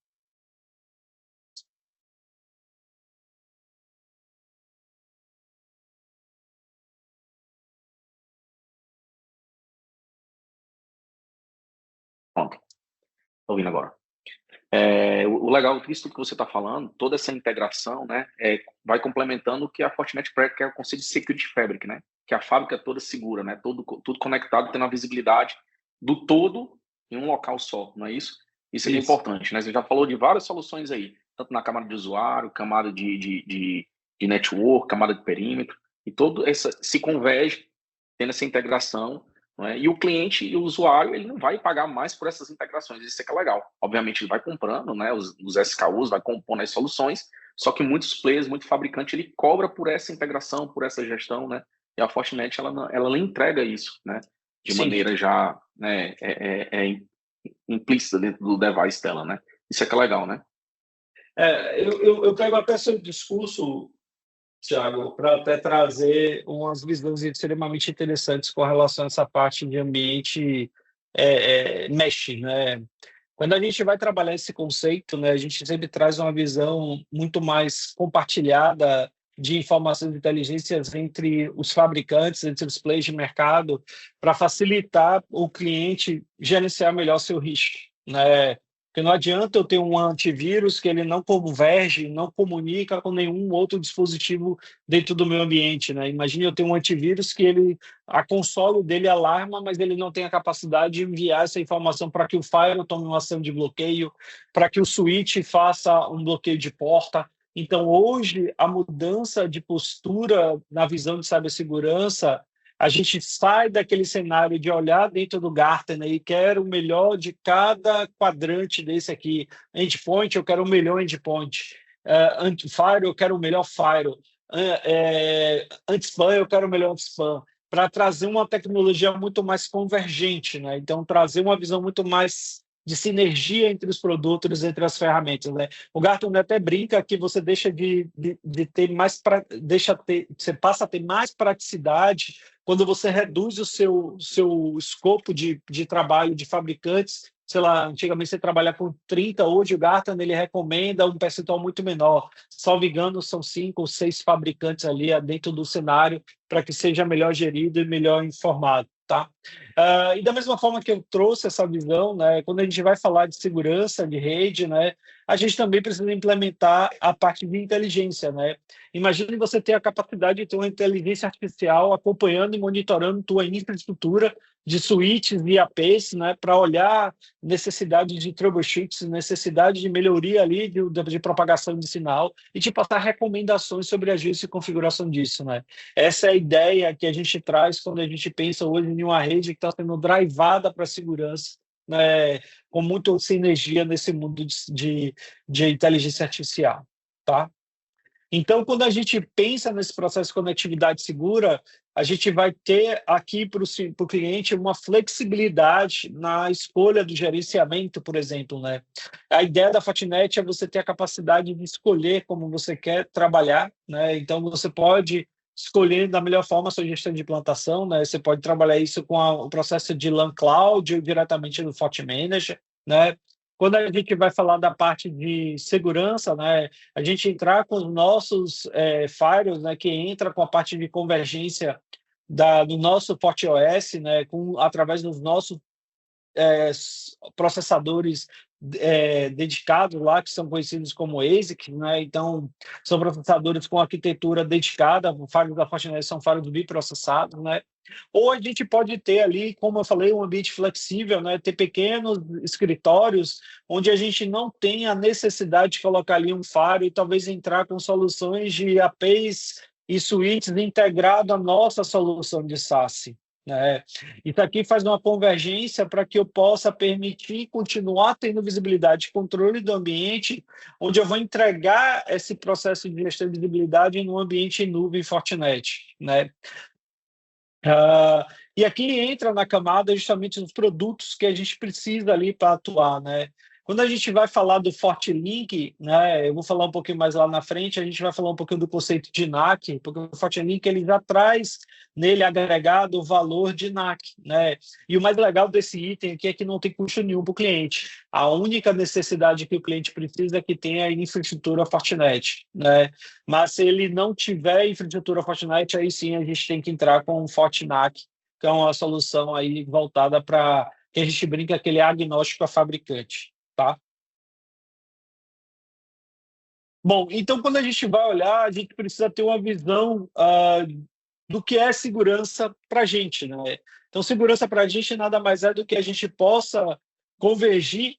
Pronto, tô ouvindo agora. O legal disso que você está falando, toda essa integração, né, vai complementando o que a Fortinet prega, que é o conceito de Security Fabric, né, que é a fábrica toda segura, né, tudo conectado, tendo a visibilidade do todo em um local só, não é isso? Isso é importante, né? Você já falou de várias soluções aí, tanto na camada de usuário, camada de network, camada de perímetro, e todo essa se converge tendo essa integração, né? E o cliente e o usuário ele não vai pagar mais por essas integrações, isso é que é legal. Obviamente ele vai comprando, né, os SKUs, vai compondo as soluções, só que muitos players, muito fabricante, ele cobra por essa integração, por essa gestão, né? E a Fortinet ela entrega isso, né? De Sim. maneira já, né, implícita dentro do device dela, né? Isso é que é legal, né? Eu pego até seu discurso, Tiago, para até trazer umas visões extremamente interessantes com relação a essa parte de ambiente mesh, né? Quando a gente vai trabalhar esse conceito, né, a gente sempre traz uma visão muito mais compartilhada de informações e inteligências entre os fabricantes, entre os players de mercado, para facilitar o cliente gerenciar melhor seu risco, né? Porque não adianta eu ter um antivírus que ele não converge, não comunica com nenhum outro dispositivo dentro do meu ambiente, né? Imagine eu ter um antivírus que a console dele alarma, mas ele não tem a capacidade de enviar essa informação para que o firewall tome uma ação de bloqueio, para que o switch faça um bloqueio de porta. Então, hoje, a mudança de postura na visão de cibersegurança, a gente sai daquele cenário de olhar dentro do Gartner e quero o melhor de cada quadrante desse aqui. Endpoint, eu quero o melhor endpoint. Anti-firewall, eu quero o melhor firewall. Anti-spam, eu quero o melhor anti-spam. Para trazer uma tecnologia muito mais convergente, né? Então, trazer uma visão muito mais de sinergia entre os produtos, entre as ferramentas, né? O Gartner até brinca que você deixa de ter mais, você passa a ter mais praticidade quando você reduz o seu escopo de trabalho de fabricantes. Sei lá, antigamente você trabalha com 30, hoje o Gartner ele recomenda um percentual muito menor. Salvo engano, são 5 ou 6 fabricantes ali dentro do cenário para que seja melhor gerido e melhor informado. Tá? E da mesma forma que eu trouxe essa visão, né, quando a gente vai falar de segurança de rede, né, a gente também precisa implementar a parte de inteligência. Né? Imagine você ter a capacidade de ter uma inteligência artificial acompanhando e monitorando tua infraestrutura de switches e APs, né, para olhar necessidade de troubleshoots, necessidade de melhoria ali de propagação de sinal e te passar recomendações sobre ajuste e configuração disso. Né? Essa é a ideia que a gente traz quando a gente pensa hoje em uma rede que está sendo drivada para a segurança, né, com muita sinergia nesse mundo de inteligência artificial. Tá? Então, quando a gente pensa nesse processo de conectividade segura, a gente vai ter aqui para o cliente uma flexibilidade na escolha do gerenciamento, por exemplo. Né? A ideia da Fortinet é você ter a capacidade de escolher como você quer trabalhar. Né? Então, você pode escolher da melhor forma a sua gestão de implantação. Né? Você pode trabalhar isso com o processo de LAN Cloud ou diretamente no FortiManager. Né? Quando a gente vai falar da parte de segurança, né, a gente entrar com os nossos firewalls, né, que entra com a parte de convergência do nosso FortiOS, né, através dos nossos processadores dedicados lá, que são conhecidos como ASIC, né? Então, são processadores com arquitetura dedicada, os firewalls da Fortinet são firewalls biprocessados, né? Ou a gente pode ter ali, como eu falei, um ambiente flexível, né? Ter pequenos escritórios onde a gente não tem a necessidade de colocar ali um firewall e talvez entrar com soluções de APs e suítes integrado à nossa solução de SaaS. Né? Isso aqui faz uma convergência para que eu possa permitir continuar tendo visibilidade e controle do ambiente, onde eu vou entregar esse processo de gestão de visibilidade em um ambiente em nuvem Fortinet. Né? E aqui entra na camada justamente os produtos que a gente precisa ali para atuar. Né? Quando a gente vai falar do FortiLink, né, eu vou falar um pouquinho mais lá na frente, a gente vai falar um pouquinho do conceito de NAC, porque o FortiLink ele já traz nele agregado o valor de NAC. Né? E o mais legal desse item aqui é que não tem custo nenhum para o cliente. A única necessidade que o cliente precisa é que tenha infraestrutura Fortinet. Né? Mas se ele não tiver infraestrutura Fortinet, aí sim a gente tem que entrar com o FortiNAC, que é uma solução aí voltada para que a gente brinca aquele agnóstico a fabricante. Tá? Bom, então quando a gente vai olhar, a gente precisa ter uma visão do que é segurança para a gente. Né? Então, segurança para a gente nada mais é do que a gente possa convergir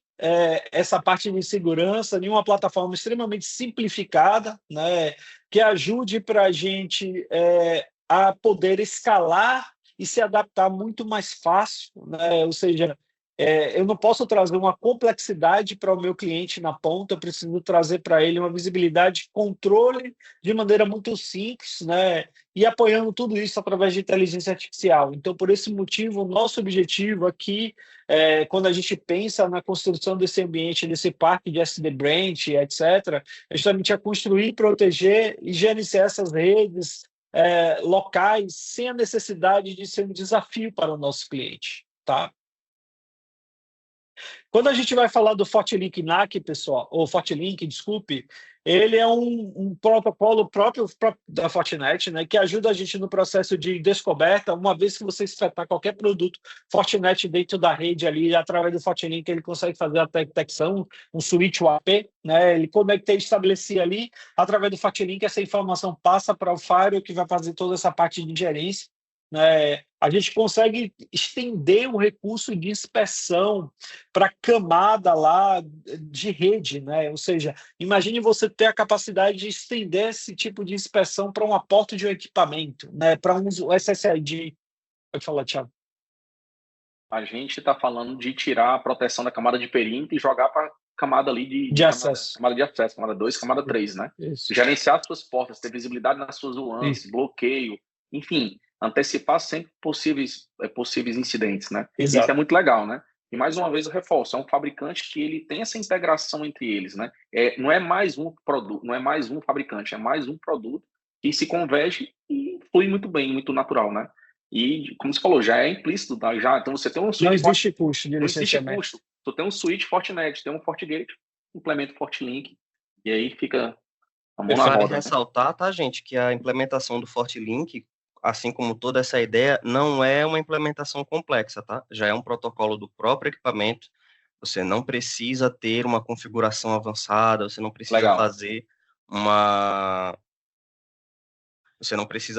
essa parte de segurança em uma plataforma extremamente simplificada, né? Que ajude para a gente a poder escalar e se adaptar muito mais fácil. Né? Ou seja, eu não posso trazer uma complexidade para o meu cliente na ponta, eu preciso trazer para ele uma visibilidade, controle de maneira muito simples, né? E apoiando tudo isso através de inteligência artificial. Então, por esse motivo, o nosso objetivo aqui, quando a gente pensa na construção desse ambiente, desse parque de SD-Branch, etc., é justamente a construir, proteger e gerenciar essas redes locais sem a necessidade de ser um desafio para o nosso cliente. Tá? Quando a gente vai falar do FortiLink NAC, pessoal, ou FortiLink, desculpe, ele é um protocolo próprio da Fortinet, né, que ajuda a gente no processo de descoberta. Uma vez que você espetar qualquer produto Fortinet dentro da rede ali, através do FortiLink, ele consegue fazer a detecção, um switch UAP, né, ele conecta e estabelecer ali, através do FortiLink, essa informação passa para o firewall, que vai fazer toda essa parte de gerência, né. A gente consegue estender o recurso de inspeção para a camada lá de rede, né? Ou seja, imagine você ter a capacidade de estender esse tipo de inspeção para uma porta de um equipamento, né? Para um SSID. Pode falar, Thiago. A gente está falando de tirar a proteção da camada de perímetro e jogar para camada ali de acesso. Camada de acesso, camada 2, camada 3, né? Isso. Gerenciar as suas portas, ter visibilidade nas suas UANs, bloqueio, enfim, antecipar sempre possíveis incidentes, né? Exato. Isso é muito legal, né? E mais uma vez eu reforço, é um fabricante que ele tem essa integração entre eles, né? Não é mais um produto, não é mais um fabricante, é mais um produto que se converge e flui muito bem, muito natural, né? E, como você falou, já é implícito, tá? Já, então você tem um switch. Não existe custo de licenciamento. Não existe custo. Tu tem um switch Fortinet, tem um FortiGate, implementa o FortiLink, e aí fica a mão na roda. Vale ressaltar, tá, gente, que a implementação do FortiLink, assim como toda essa ideia, não é uma implementação complexa, tá? Já é um protocolo do próprio equipamento. Você não precisa ter uma configuração avançada, você não precisa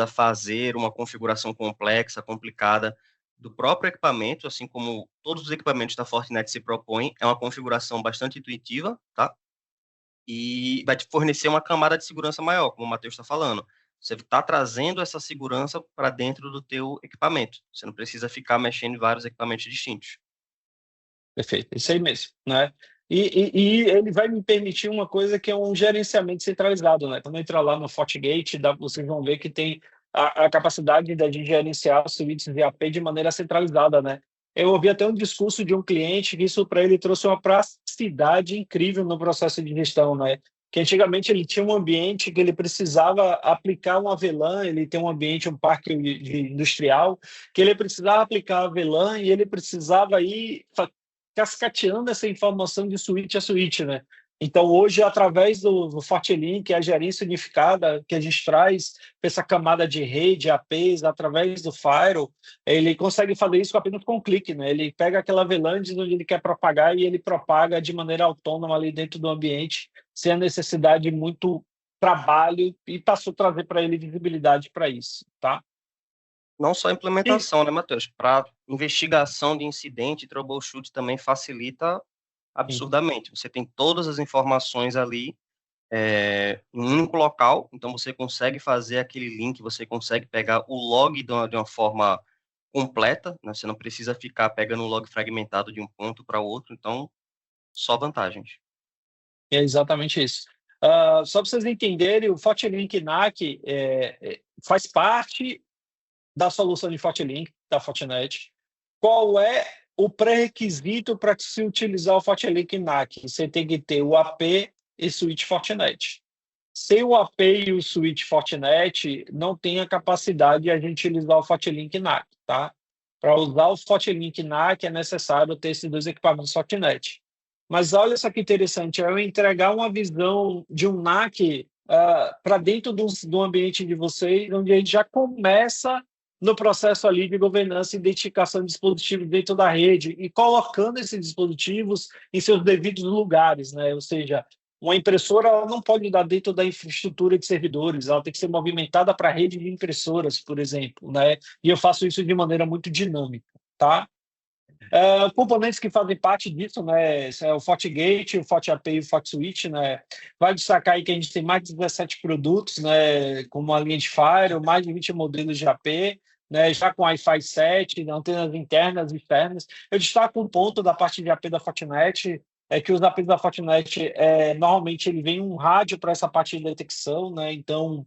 fazer uma configuração complexa, complicada do próprio equipamento, assim como todos os equipamentos da Fortinet se propõem. É uma configuração bastante intuitiva, tá? E vai te fornecer uma camada de segurança maior, como o Matheus está falando. Você está trazendo essa segurança para dentro do teu equipamento. Você não precisa ficar mexendo em vários equipamentos distintos. Perfeito, isso aí mesmo, né? E ele vai me permitir uma coisa que é um gerenciamento centralizado, né? Quando eu entrar lá no FortiGate, vocês vão ver que tem a capacidade de gerenciar os switches VAP de maneira centralizada, né? Eu ouvi até um discurso de um cliente que isso para ele trouxe uma praticidade incrível no processo de gestão, né? Que antigamente ele tinha um ambiente que ele precisava aplicar um VLAN, ele tem um ambiente, um parque industrial, que ele precisava aplicar a VLAN e ele precisava ir cascateando essa informação de switch a switch, né? Então, hoje, através do FortiLink, a gerência unificada que a gente traz essa camada de rede, APs, através do firewall, ele consegue fazer isso apenas com um clique, né? Ele pega aquela VLAN onde ele quer propagar e ele propaga de maneira autônoma ali dentro do ambiente, sem a necessidade de muito trabalho, e passou a trazer para ele visibilidade para isso, tá? Não só a implementação, né, Matheus? Para investigação de incidente, troubleshoot também facilita absurdamente. Você tem todas as informações ali em um único local, então você consegue fazer aquele link, você consegue pegar o log de uma forma completa, né? Você não precisa ficar pegando o log fragmentado de um ponto para outro, então só vantagens. É exatamente isso. Só para vocês entenderem, o FortiLink NAC faz parte da solução de FortiLink, da Fortinet. Qual é o pré-requisito para se utilizar o FortiLink NAC? Você tem que ter o AP e switch Fortinet. Sem o AP e o switch Fortinet, não tem a capacidade de a gente utilizar o FortiLink NAC, tá? Para usar o FortiLink NAC é necessário ter esses dois equipamentos Fortinet. Mas olha só que interessante, eu entregar uma visão de um NAC para dentro do ambiente de vocês, onde a gente já começa no processo ali de governança e identificação de dispositivos dentro da rede e colocando esses dispositivos em seus devidos lugares, né? Ou seja, uma impressora ela não pode dar dentro da infraestrutura de servidores, ela tem que ser movimentada para a rede de impressoras, por exemplo, né? E eu faço isso de maneira muito dinâmica, tá? Componentes que fazem parte disso, né? É o FortiGate, o FortiAP e o FortiSwitch, né? Vai destacar aí que a gente tem mais de 17 produtos, né? Como a linha de Firewall, mais de 20 modelos de AP, né? Já com Wi-Fi 7, antenas internas e externas. Eu destaco um ponto da parte de AP da Fortinet, é que os APs da Fortinet, normalmente ele vem um rádio para essa parte de detecção, né? Então,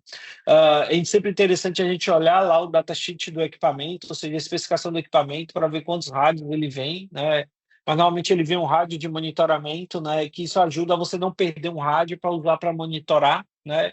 é sempre interessante a gente olhar lá o datasheet do equipamento, ou seja, a especificação do equipamento, para ver quantos rádios ele vem, né? Mas normalmente ele vem um rádio de monitoramento, né? Que isso ajuda a você não perder um rádio para usar para monitorar, né?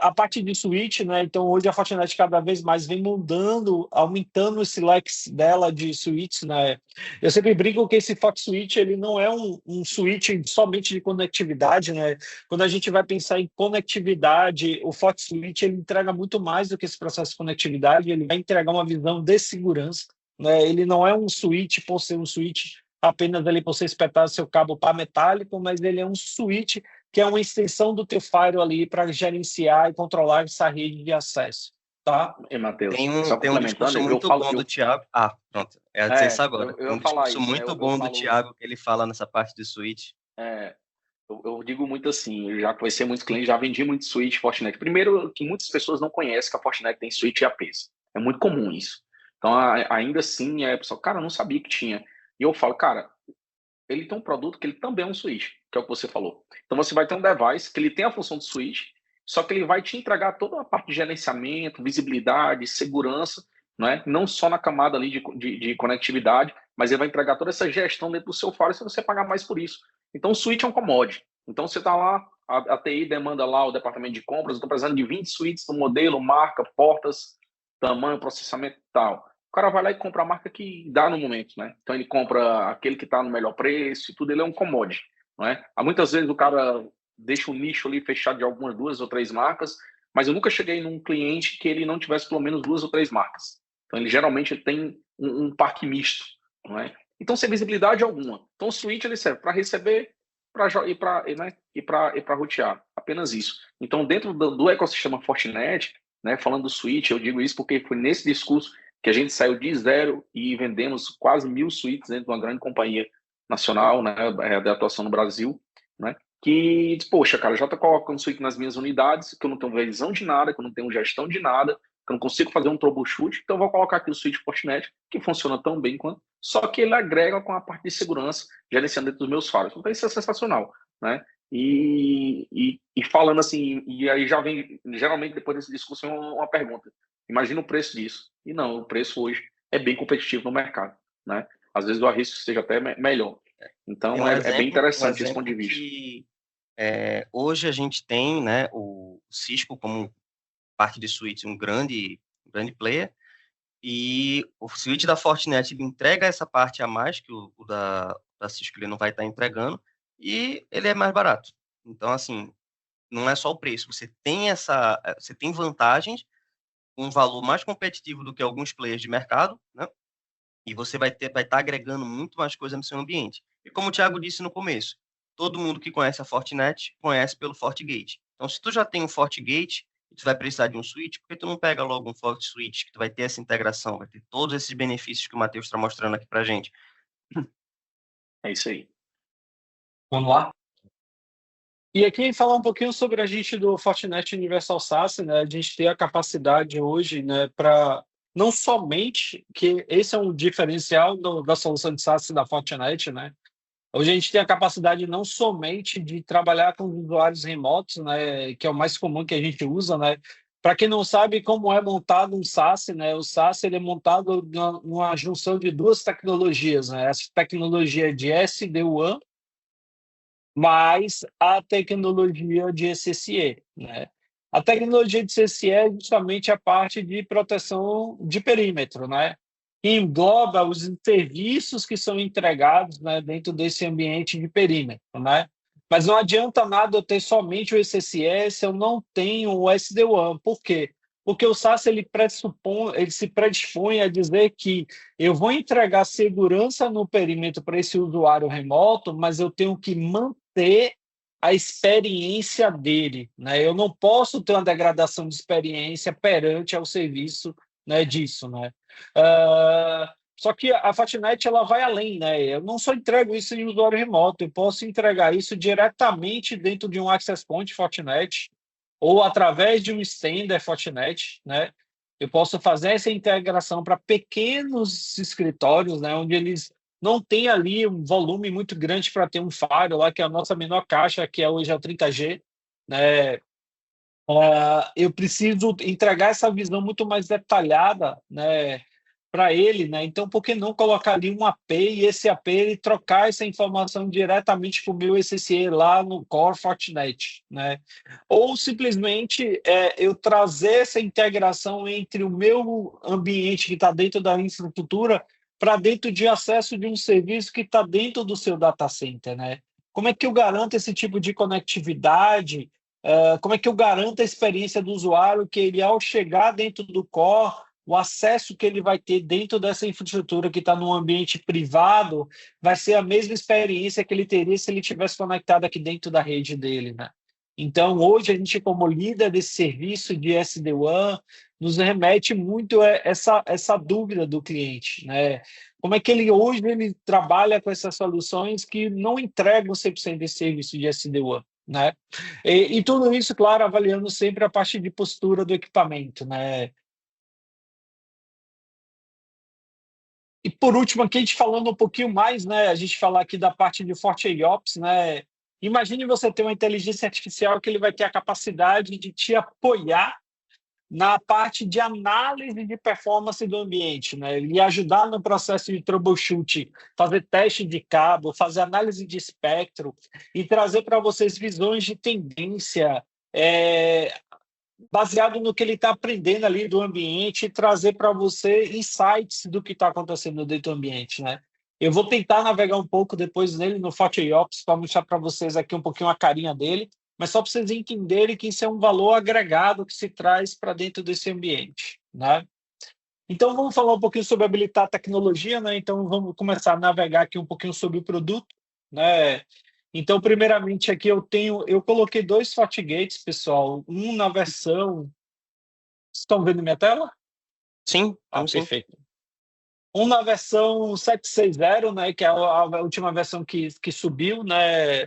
a parte de switch, né? Então, hoje a Fortinet cada vez mais vem mudando, aumentando esse leque dela de switches, né? Eu sempre brinco que esse Fox Switch ele não é um switch somente de conectividade, né? Quando a gente vai pensar em conectividade, o Fox Switch ele entrega muito mais do que esse processo de conectividade, ele vai entregar uma visão de segurança, né? Ele não é um switch por ser um switch apenas ali para você espetar seu cabo para metálico, mas ele é um switch que é uma extensão do teu firewall ali para gerenciar e controlar essa rede de acesso, tá? E, Matheus, só Tem um complementando, discurso eu muito falo, bom do Thiago. Ah, pronto. É dizer isso agora. eu Tem ia um falar discurso isso, né? muito bom do Thiago que ele fala nessa parte de switch. É, eu digo muito assim, eu já conheci muitos clientes, já vendi muito switch Fortinet. Primeiro, que muitas pessoas não conhecem que a Fortinet tem switch e APs. É muito comum isso. Então, ainda assim, pessoal, cara, eu não sabia que tinha. E eu falo, cara, ele tem um produto que ele também é um switch, que é o que você falou. Então, você vai ter um device que ele tem a função de switch, só que ele vai te entregar toda a parte de gerenciamento, visibilidade, segurança, não só na camada ali de conectividade, mas ele vai entregar toda essa gestão dentro do seu firewall se você pagar mais por isso. Então, o switch é um commodity. Então, você está lá, a TI demanda lá o departamento de compras, estou precisando de 20 switches do modelo, marca, portas, tamanho, processamento e tal. O cara vai lá e compra a marca que dá no momento, né? Então, ele compra aquele que está no melhor preço e tudo, ele é um commodity, não é? Há muitas vezes o cara deixa um nicho ali fechado de algumas 2 ou 3 marcas, mas eu nunca cheguei num cliente que ele não tivesse pelo menos 2 ou 3 marcas. Então, ele geralmente tem um parque misto, não é? Então, sem visibilidade alguma. Então, o switch ele serve para receber e para rotear. Apenas isso. Então, dentro do ecossistema Fortinet, né, falando do switch, eu digo isso porque foi nesse discurso que a gente saiu de zero e vendemos quase 1.000 suítes dentro de uma grande companhia nacional, né, de atuação no Brasil, né, que, poxa, cara, já está colocando suíte nas minhas unidades, que eu não tenho visão de nada, que eu não tenho gestão de nada, que eu não consigo fazer um troubleshoot, então eu vou colocar aqui o suíte Fortinet, que funciona tão bem quanto, só que ele agrega com a parte de segurança, gerenciando dentro dos meus firewalls. Então isso é sensacional, né? E falando assim, e aí já vem, geralmente depois dessa discussão, uma pergunta. Imagina o preço disso. E não, o preço hoje é bem competitivo no mercado, né? Às vezes o risco seja até melhor. Então é bem interessante esse ponto de vista. Que, hoje a gente tem, né, o Cisco como parte de switch, um grande player, e o switch da Fortinet ele entrega essa parte a mais que o da Cisco ele não vai estar entregando, e ele é mais barato. Então, assim, não é só o preço, você tem vantagens, um valor mais competitivo do que alguns players de mercado, né? E você vai estar agregando muito mais coisa no seu ambiente. E como o Thiago disse no começo, todo mundo que conhece a Fortinet conhece pelo FortiGate. Então, se tu já tem um FortiGate e tu vai precisar de um switch, por que tu não pega logo um FortiSwitch, que tu vai ter essa integração, vai ter todos esses benefícios que o Matheus está mostrando aqui pra gente? É isso aí. Vamos lá. E aqui falar um pouquinho sobre a gente do Fortinet Universal SaaS, né? A gente tem a capacidade hoje, né, para não somente que esse é um diferencial da solução de SaaS da Fortinet, né? Hoje a gente tem a capacidade não somente de trabalhar com usuários remotos, né, que é o mais comum que a gente usa, né? Para quem não sabe como é montado um SaaS, né? O SaaS ele é montado numa junção de 2 tecnologias, né? Essa tecnologia de SD-WAN mais a tecnologia de SCE, né? A tecnologia de SCE é justamente a parte de proteção de perímetro, né? Que engloba os serviços que são entregados, né, dentro desse ambiente de perímetro, né? Mas não adianta nada eu ter somente o SCE se eu não tenho o SD-WAN. Por quê? Porque o SaaS ele se predispõe a dizer que eu vou entregar segurança no perímetro para esse usuário remoto, mas eu tenho que manter a experiência dele, né? Eu não posso ter uma degradação de experiência perante ao serviço, né, disso, né? Só que a Fortinet ela vai além, né? Eu não só entrego isso em usuário remoto, eu posso entregar isso diretamente dentro de um access point Fortinet ou através de um extender Fortinet, né? Eu posso fazer essa integração para pequenos escritórios, né, onde eles não têm ali um volume muito grande para ter um firewall lá, que é a nossa menor caixa, que é hoje a 30G, né? Eu preciso entregar essa visão muito mais detalhada, né, para ele, né? Então, por que não colocar ali um AP e esse AP ele trocar essa informação diretamente com o meu SSE lá no Core Fortinet, né? Ou simplesmente eu trazer essa integração entre o meu ambiente que está dentro da infraestrutura para dentro de acesso de um serviço que está dentro do seu data center, né? Como é que eu garanto esse tipo de conectividade? Como é que eu garanto a experiência do usuário que ele, ao chegar dentro do core, o acesso que ele vai ter dentro dessa infraestrutura que está num ambiente privado vai ser a mesma experiência que ele teria se ele tivesse conectado aqui dentro da rede dele, né? Então, hoje, a gente, como líder desse serviço de SD-WAN, nos remete muito a essa dúvida do cliente, né? Como é que ele hoje ele trabalha com essas soluções que não entregam 100% desse serviço de SD-WAN, né? E tudo isso, claro, avaliando sempre a parte de postura do equipamento, né? E por último, aqui a gente falando um pouquinho mais, né? A gente falar aqui da parte de FortiOps, né? Imagine você ter uma inteligência artificial que ele vai ter a capacidade de te apoiar na parte de análise de performance do ambiente, né? E ajudar no processo de troubleshoot, fazer teste de cabo, fazer análise de espectro e trazer para vocês visões de tendência, baseado no que ele está aprendendo ali do ambiente e trazer para você insights do que está acontecendo dentro do ambiente, né? Eu vou tentar navegar um pouco depois nele no FortiOps para mostrar para vocês aqui um pouquinho a carinha dele, mas só para vocês entenderem que isso é um valor agregado que se traz para dentro desse ambiente, né? Então, vamos falar um pouquinho sobre habilitar tecnologia, né? Então, vamos começar a navegar aqui um pouquinho sobre o produto, né? Então, primeiramente, aqui eu coloquei 2 FortiGates, pessoal, um na versão... Estão vendo minha tela? Sim, Ah, vamos sim. perfeito. Um na versão 760, né, que é a última versão que subiu, né?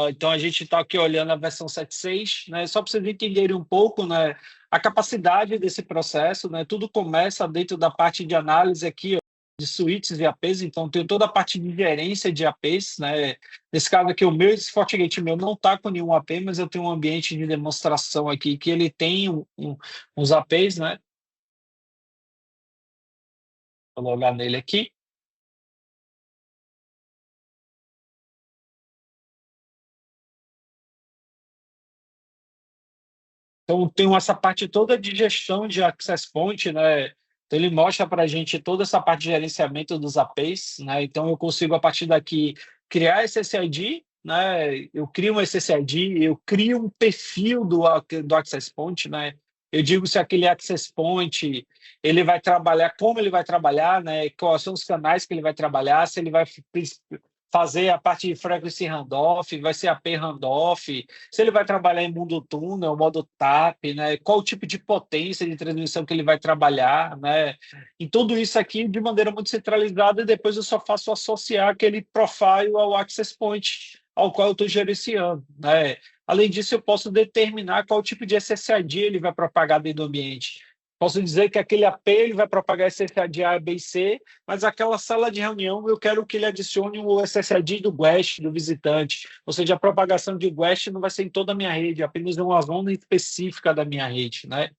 Então a gente está aqui olhando a versão 7.6, né? Só para vocês entenderem um pouco, né, a capacidade desse processo, né? Tudo começa dentro da parte de análise aqui, ó, de suítes e APs, então tem toda a parte de gerência de APs, né? Nesse caso aqui, esse FortiGate meu não está com nenhum AP, mas eu tenho um ambiente de demonstração aqui que ele tem uns APs, né? Vou logar nele aqui. Então, tem essa parte toda de gestão de access point, né? Então, ele mostra para a gente toda essa parte de gerenciamento dos APs, né? Então, eu consigo, a partir daqui, criar SSID, né? Eu crio um SSID, eu crio um perfil do access point, né? Eu digo se aquele access point ele vai trabalhar, como ele vai trabalhar, né? Quais são os canais que ele vai trabalhar, se ele vai fazer a parte de frequency handoff, vai ser AP handoff, se ele vai trabalhar em mundo túnel, modo TAP, né? Qual o tipo de potência de transmissão que ele vai trabalhar, né? E tudo isso aqui de maneira muito centralizada, e depois eu só faço associar aquele profile ao access point ao qual eu estou gerenciando, né? Além disso, eu posso determinar qual tipo de SSID ele vai propagar dentro do ambiente. Posso dizer que aquele AP ele vai propagar SSID A, B e C, mas aquela sala de reunião eu quero que ele adicione o SSID do guest, do visitante. Ou seja, a propagação de guest não vai ser em toda a minha rede, apenas em uma zona específica da minha rede, né?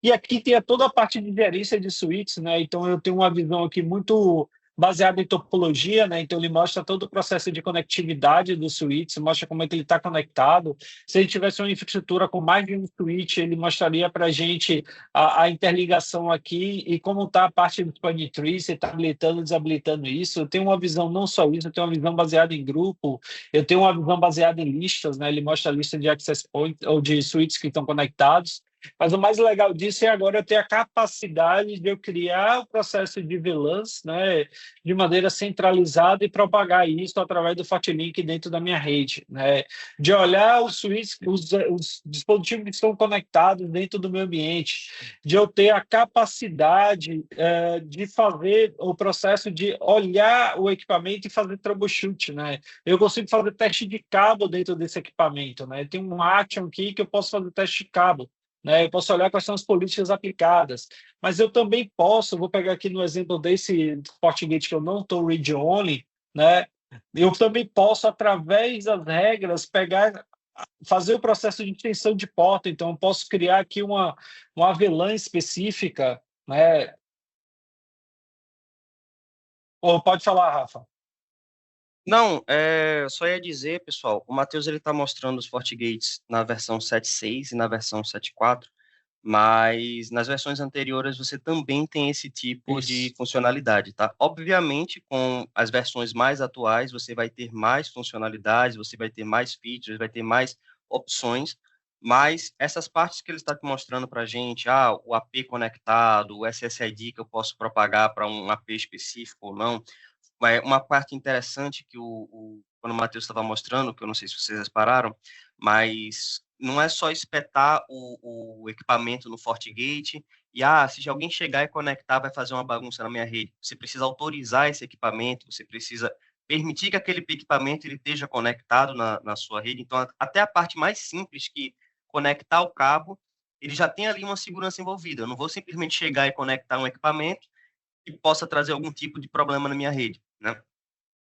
E aqui tem toda a parte de gerência de suítes, né? Então eu tenho uma visão aqui muito baseada em topologia, né? Então ele mostra todo o processo de conectividade do suítes, mostra como é que ele está conectado. Se ele tivesse uma infraestrutura com mais de um suíte, ele mostraria para a gente a interligação aqui e como está a parte do span tree, se está habilitando, desabilitando isso. Eu tenho uma visão não só isso, eu tenho uma visão baseada em grupo, eu tenho uma visão baseada em listas, né? Ele mostra a lista de access points ou de suítes que estão conectados. Mas o mais legal disso é agora eu ter a capacidade de eu criar o processo de VLANs, né, de maneira centralizada e propagar isso através do FortiLink dentro da minha rede, né, de olhar os switches, os dispositivos que estão conectados dentro do meu ambiente, de eu ter a capacidade de fazer o processo de olhar o equipamento e fazer troubleshoot, né. Eu consigo fazer teste de cabo dentro desse equipamento, né. Tem um action aqui que eu posso fazer teste de cabo, né? Eu posso olhar quais são as políticas aplicadas, mas eu também posso, vou pegar aqui no exemplo desse FortiGate que eu não estou read-only, né? Eu também posso, através das regras, fazer o processo de extensão de porta. Então, eu posso criar aqui uma VLAN específica, né? Ou pode falar, Rafa. Não, só ia dizer, pessoal, o Matheus ele está mostrando os FortiGates na versão 7.6 e na versão 7.4, mas nas versões anteriores você também tem esse tipo de Isso. funcionalidade, tá? Obviamente, com as versões mais atuais, você vai ter mais funcionalidades, você vai ter mais features, vai ter mais opções, mas essas partes que ele está mostrando para a gente, o AP conectado, o SSID que eu posso propagar para um AP específico ou não, uma parte interessante que quando o Matheus estava mostrando, que eu não sei se vocês repararam, mas não é só espetar o equipamento no FortiGate e, se alguém chegar e conectar, vai fazer uma bagunça na minha rede. Você precisa autorizar esse equipamento, você precisa permitir que aquele equipamento ele esteja conectado na sua rede. Então, até a parte mais simples, que conectar o cabo, ele já tem ali uma segurança envolvida. Eu não vou simplesmente chegar e conectar um equipamento que possa trazer algum tipo de problema na minha rede, né?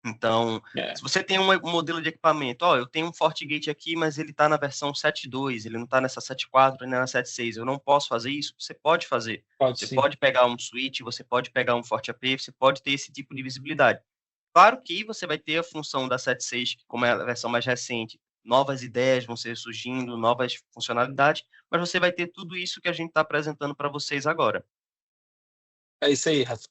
Então, se você tem um modelo de equipamento, eu tenho um FortiGate aqui, mas ele está na versão 7.2, ele não está nessa 7.4, nem na 7.6, eu não posso fazer isso? Você pode fazer. Pode Você sim. pode pegar um switch, você pode pegar um FortiAP, você pode ter esse tipo de visibilidade. Claro que você vai ter a função da 7.6, que como é a versão mais recente, novas ideias vão ser surgindo, novas funcionalidades, mas você vai ter tudo isso que a gente está apresentando para vocês agora. É isso aí, Rafa.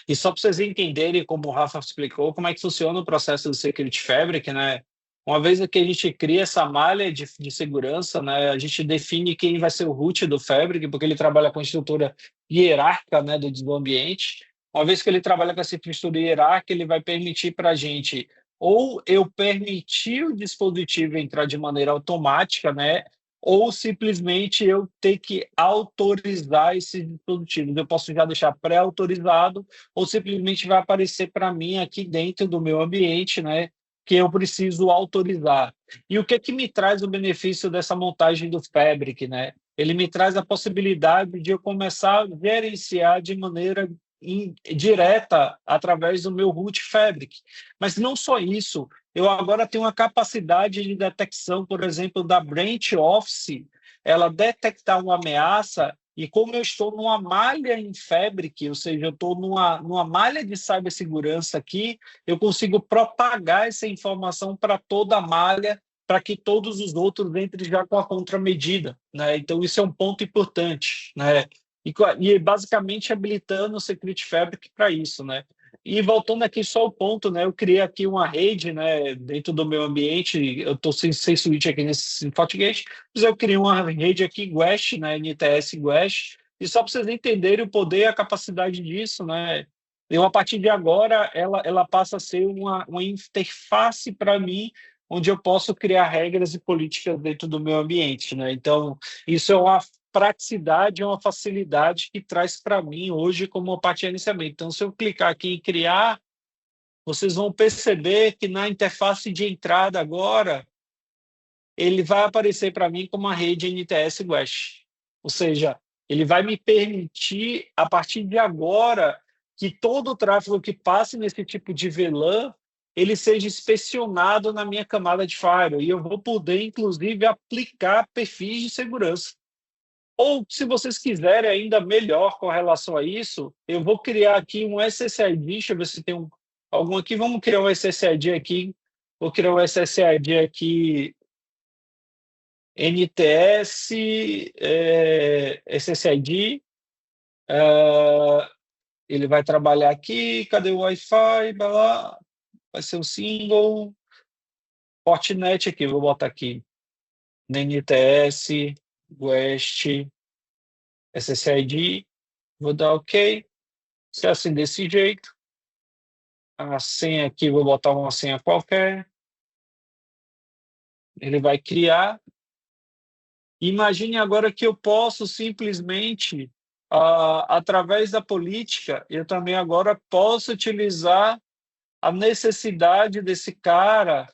E só para vocês entenderem, como o Rafa explicou, como é que funciona o processo do Security Fabric, né? Uma vez que a gente cria essa malha de segurança, né, a gente define quem vai ser o root do Fabric, porque ele trabalha com estrutura hierárquica, né, do ambiente. Uma vez que ele trabalha com essa estrutura hierárquica, ele vai permitir para a gente ou eu permitir o dispositivo entrar de maneira automática, né, ou simplesmente eu ter que autorizar esses dispositivos. Eu posso já deixar pré-autorizado, ou simplesmente vai aparecer para mim aqui dentro do meu ambiente, né, que eu preciso autorizar. E o que me traz o benefício dessa montagem do Fabric, né? Ele me traz a possibilidade de eu começar a gerenciar de maneira direta através do meu root Fabric. Mas não só isso, eu agora tenho uma capacidade de detecção, por exemplo, da Branch Office, ela detectar uma ameaça, e como eu estou numa malha em Fabric, ou seja, eu estou numa malha de cibersegurança aqui, eu consigo propagar essa informação para toda a malha, para que todos os outros entrem já com a contramedida, né? Então, isso é um ponto importante, né? E basicamente habilitando o Security Fabric para isso, né? E voltando aqui só ao ponto, né? Eu criei aqui uma rede, né? Dentro do meu ambiente, eu estou sem switch aqui nesse FortiGate, mas eu criei uma rede aqui Guest, né? NTS Guest. E só para vocês entenderem o poder e a capacidade disso, né? E a partir de agora, ela passa a ser uma interface para mim, onde eu posso criar regras e políticas dentro do meu ambiente, né? Então, isso é uma praticidade, é uma facilidade que traz para mim hoje como uma parte de gerenciamento. Então, se eu clicar aqui em criar, vocês vão perceber que na interface de entrada agora, ele vai aparecer para mim como uma rede NTS West. Ou seja, ele vai me permitir, a partir de agora, que todo o tráfego que passe nesse tipo de VLAN, ele seja inspecionado na minha camada de firewall. E eu vou poder, inclusive, aplicar perfis de segurança. Ou, se vocês quiserem ainda melhor com relação a isso, eu vou criar aqui um SSID, deixa eu ver se tem algum aqui, vamos criar um SSID aqui, vou criar um SSID aqui, NTS, SSID, ele vai trabalhar aqui, cadê o Wi-Fi, vai ser o single, Fortinet aqui, vou botar aqui, NTS, West, SSID, vou dar OK. Se é assim desse jeito, a senha aqui, vou botar uma senha qualquer, ele vai criar. Imagine agora que eu posso simplesmente, através da política, eu também agora posso utilizar a necessidade desse cara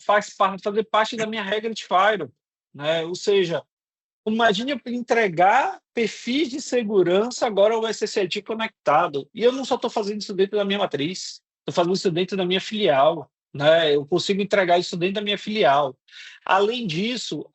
fazer parte da minha regra de firewall, né? Ou seja, imagine eu entregar perfis de segurança agora ao SSID conectado. E eu não só estou fazendo isso dentro da minha matriz, estou fazendo isso dentro da minha filial, né? Eu consigo entregar isso dentro da minha filial. Além disso,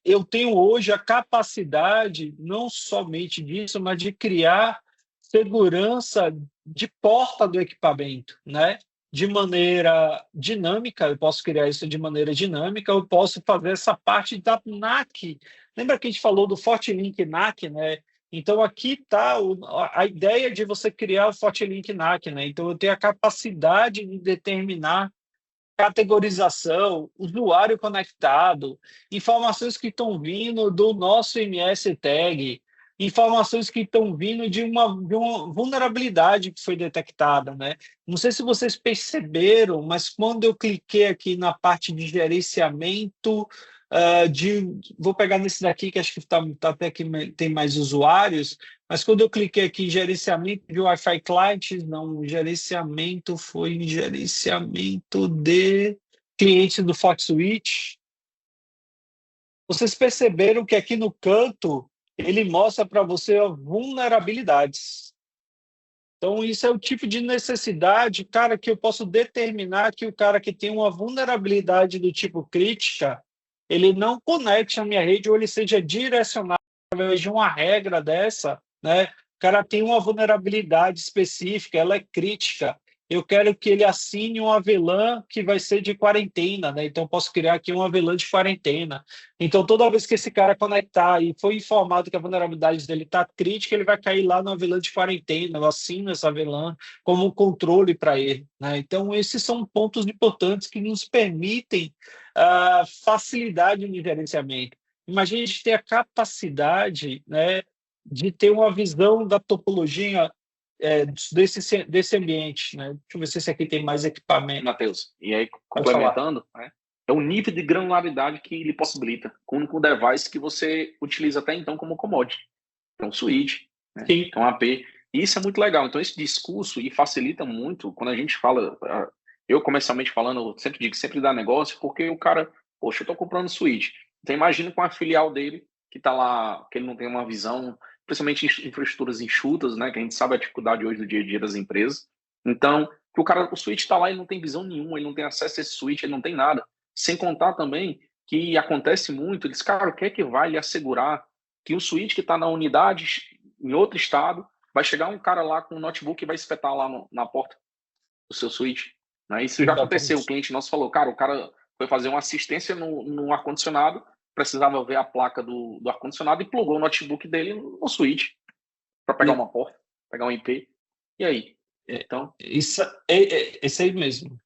eu tenho hoje a capacidade, não somente disso, mas de criar segurança de porta do equipamento, né? De maneira dinâmica, eu posso criar isso de maneira dinâmica, eu posso fazer essa parte da NAC. Lembra que a gente falou do FortiLink NAC, né? Então, aqui está a ideia de você criar o FortiLink NAC, né? Então, eu tenho a capacidade de determinar categorização, usuário conectado, informações que estão vindo do nosso MS Tag, informações que estão vindo de uma vulnerabilidade que foi detectada, né? Não sei se vocês perceberam, mas quando eu cliquei aqui na parte de gerenciamento, vou pegar nesse daqui, que acho que tá até que tem mais usuários, mas quando eu cliquei aqui em gerenciamento de Wi-Fi clients, não, o gerenciamento foi em gerenciamento de clientes do FortiSwitch. Vocês perceberam que aqui no canto ele mostra para você vulnerabilidades. Então, isso é o tipo de necessidade, cara, que eu posso determinar que o cara que tem uma vulnerabilidade do tipo crítica, ele não conecte a minha rede ou ele seja direcionado através de uma regra dessa, né? O cara tem uma vulnerabilidade específica, ela é crítica. Eu quero que ele assine um VLAN que vai ser de quarentena, né? Então, eu posso criar aqui um VLAN de quarentena. Então, toda vez que esse cara conectar e foi informado que a vulnerabilidade dele está crítica, ele vai cair lá no VLAN de quarentena. Eu assino essa VLAN como um controle para ele, né? Então, esses são pontos importantes que nos permitem facilidade no gerenciamento. Imagina a gente ter a capacidade, né, de ter uma visão da topologia desse ambiente, né? Deixa eu ver se esse aqui tem mais equipamento. Matheus, e aí complementando, né, é o nível de granularidade que ele possibilita com o device que você utiliza até então como commodity. Então, switch, né? Então, AP. E isso é muito legal. Então, esse discurso e facilita muito quando a gente fala. Eu, comercialmente falando, eu sempre digo, sempre dá negócio, porque o cara, poxa, eu estou comprando switch. Então, imagina com a filial dele, que está lá, que ele não tem uma visão, principalmente infraestruturas enxutas, né? Que a gente sabe a dificuldade hoje do dia a dia das empresas. Então, que o switch está lá e não tem visão nenhuma, ele não tem acesso a esse switch, ele não tem nada. Sem contar também que acontece muito, eles, cara, o que é que vai lhe assegurar que o switch que está na unidade, em outro estado, vai chegar um cara lá com um notebook e vai espetar lá na porta do seu switch. Né? Isso já aconteceu, o cliente nosso falou, cara, o cara foi fazer uma assistência no ar-condicionado, precisava ver a placa do ar-condicionado e plugou o notebook dele no switch para pegar uma porta, pegar um IP. E aí? Então, isso aí mesmo.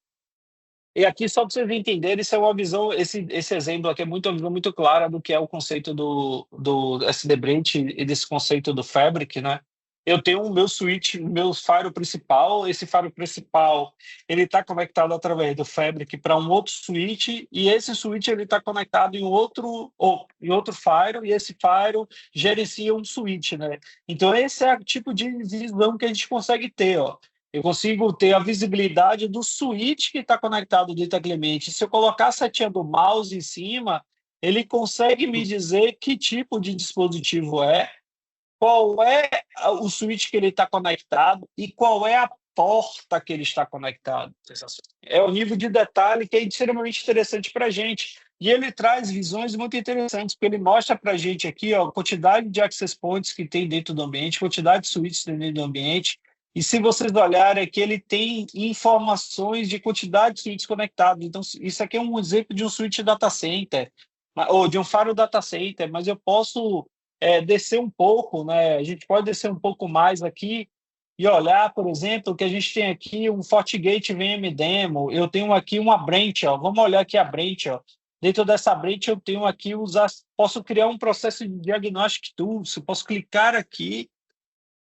E aqui, só para vocês entenderem, isso é uma visão, esse exemplo aqui é uma visão muito clara do que é o conceito do SD-Branch e desse conceito do Fabric, né? Eu tenho o meu switch, meu firewall principal, esse firewall principal, ele está conectado através do Fabric para um outro switch, e esse switch ele está conectado em outro firewall, e esse firewall gerencia um switch, né? Então, esse é o tipo de visão que a gente consegue ter, ó. Eu consigo ter a visibilidade do switch que está conectado dentro da Clemente. Se eu colocar a setinha do mouse em cima, ele consegue me dizer que tipo de dispositivo é, qual é o switch que ele está conectado e qual é a porta que ele está conectado. É o nível de detalhe que é extremamente interessante para a gente. E ele traz visões muito interessantes, porque ele mostra para a gente aqui a quantidade de access points que tem dentro do ambiente, quantidade de switches dentro do ambiente. E se vocês olharem aqui, ele tem informações de quantidade de switches conectados. Então, isso aqui é um exemplo de um switch data center, ou de um firewall data center, mas eu posso descer um pouco, né? A gente pode descer um pouco mais aqui e olhar, por exemplo, que a gente tem aqui um FortiGate VM Demo, eu tenho aqui uma branch, ó. Vamos olhar aqui a branch, ó. Dentro dessa branch eu tenho aqui posso criar um processo de diagnostic tools, eu posso clicar aqui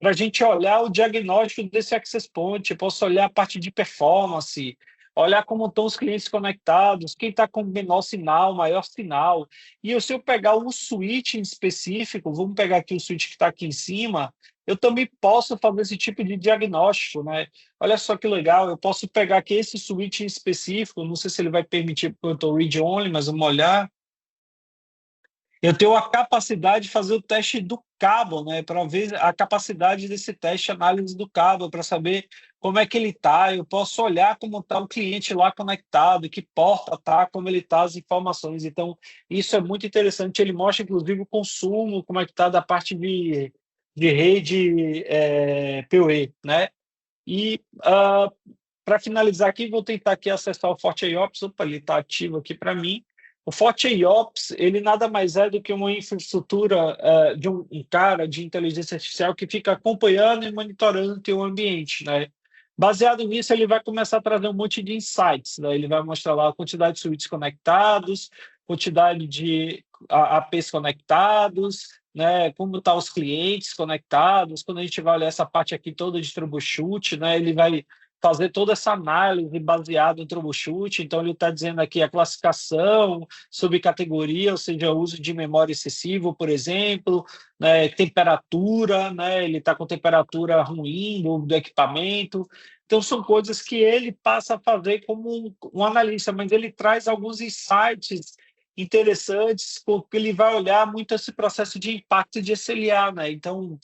para a gente olhar o diagnóstico desse access point, eu posso olhar a parte de performance, olhar como estão os clientes conectados, quem está com menor sinal, maior sinal. E se eu pegar um switch em específico, vamos pegar aqui o switch que está aqui em cima, eu também posso fazer esse tipo de diagnóstico, né? Olha só que legal, eu posso pegar aqui esse switch em específico, não sei se ele vai permitir quanto read only, mas vamos olhar. Eu tenho a capacidade de fazer o teste do cabo, né, para ver a capacidade desse teste, análise do cabo, para saber como é que ele está. Eu posso olhar como está o cliente lá conectado, que porta está, como ele está, as informações. Então, isso é muito interessante. Ele mostra, inclusive, o consumo, como é que está da parte de rede PoE, né? E para finalizar aqui, vou tentar aqui acessar o FortiOps. Opa, ele está ativo aqui para mim. O FortiOps, ele nada mais é do que uma infraestrutura de um cara de inteligência artificial que fica acompanhando e monitorando o teu ambiente, né? Baseado nisso, ele vai começar a trazer um monte de insights, né? Ele vai mostrar lá a quantidade de switches conectados, quantidade de APs conectados, né? Como estão os clientes conectados. Quando a gente vai olhar essa parte aqui toda de troubleshoot, né? Ele vai fazer toda essa análise baseada no troubleshoot. Então, ele está dizendo aqui a classificação, subcategoria, ou seja, o uso de memória excessivo, por exemplo, né, temperatura, né, ele está com temperatura ruim do equipamento. Então, são coisas que ele passa a fazer como um analista, mas ele traz alguns insights interessantes, porque ele vai olhar muito esse processo de impacto de SLA, né? Então,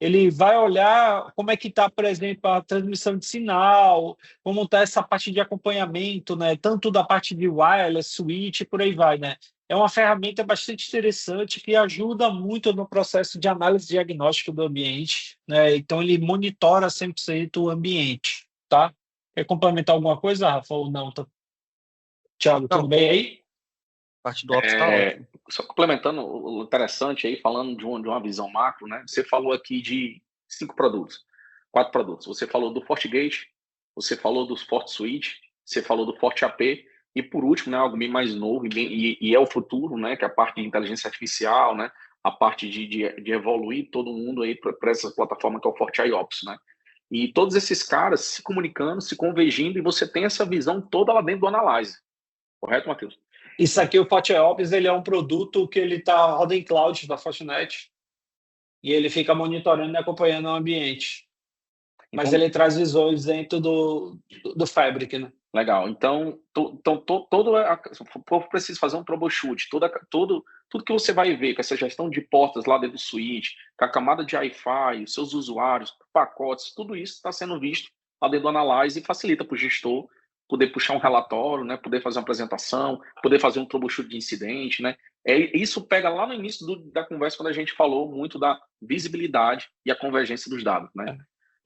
ele vai olhar como é que está, por exemplo, a transmissão de sinal, como está essa parte de acompanhamento, né? Tanto da parte de wireless, switch, por aí vai, né? É uma ferramenta bastante interessante que ajuda muito no processo de análise diagnóstica do ambiente, né? Então, ele monitora 100% o ambiente, tá? Quer complementar alguma coisa, Rafa, ou não? Thiago, tudo Não, bem aí? parte do Ops está ótimo. Só complementando o interessante aí, falando de uma visão macro, né? Você falou aqui de 5 produtos, 4 produtos. Você falou do FortiGate, você falou dos FortiSwitch, você falou do FortiAP, e por último, né, algo bem mais novo e é o futuro, né? Que é a parte de inteligência artificial, né? A parte de evoluir todo mundo aí para essa plataforma que é o FortiIOps, né? E todos esses caras se comunicando, se convergindo, e você tem essa visão toda lá dentro do Analyze. Correto, Matheus? Isso aqui, o FortiOps, ele é um produto que ele tá roda em cloud da Fortinet e ele fica monitorando e acompanhando o ambiente. Mas Então, ele traz visões dentro do Fabric, né? legal. Então, o povo precisa fazer um troubleshoot. Tudo que você vai ver com essa gestão de portas lá dentro do switch, com a camada de Wi-Fi, os seus usuários, pacotes, tudo isso está sendo visto lá dentro do Analyze e facilita para o gestor poder puxar um relatório, né, poder fazer uma apresentação, poder fazer um troubleshoot de incidente, né? Isso pega lá no início da conversa, quando a gente falou muito da visibilidade e a convergência dos dados, né?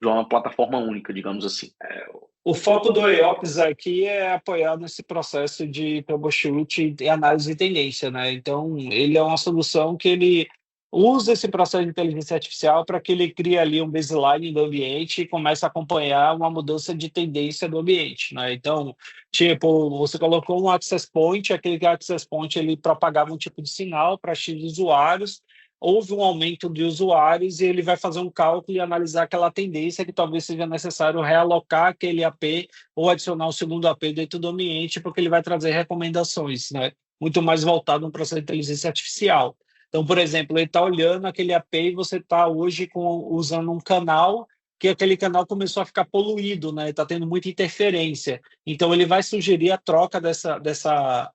De uma plataforma única, digamos assim. O foco do EOPS aqui é apoiar nesse processo de troubleshoot e análise de tendência, né? Então, ele é uma solução que ele usa esse processo de inteligência artificial para que ele crie ali um baseline do ambiente e comece a acompanhar uma mudança de tendência do ambiente, né? Então, tipo, você colocou um access point, aquele access point ele propagava um tipo de sinal para X usuários, houve um aumento de usuários e ele vai fazer um cálculo e analisar aquela tendência que talvez seja necessário realocar aquele AP ou adicionar um segundo AP dentro do ambiente, porque ele vai trazer recomendações, né? Muito mais voltado no processo de inteligência artificial. Então, por exemplo, ele está olhando aquele AP e você está hoje usando um canal que aquele canal começou a ficar poluído, né? Está tendo muita interferência. Então, ele vai sugerir a troca dessa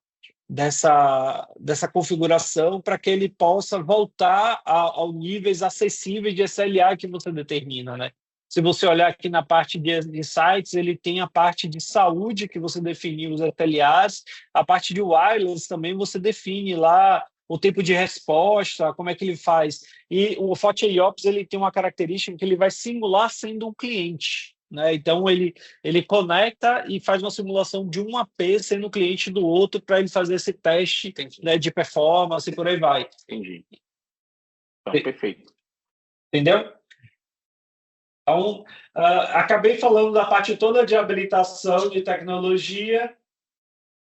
configuração para que ele possa voltar ao níveis acessíveis de SLA que você determina, né? Se você olhar aqui na parte de sites, ele tem a parte de saúde que você definiu os SLAs, a parte de wireless também você define lá o tempo de resposta, como é que ele faz. E o FortiOps ele tem uma característica que ele vai simular sendo um cliente, né? Então, ele conecta e faz uma simulação de um AP sendo cliente do outro para ele fazer esse teste, né, de performance e por aí vai. Entendi. Então, perfeito. Entendeu? Então, acabei falando da parte toda de habilitação de tecnologia.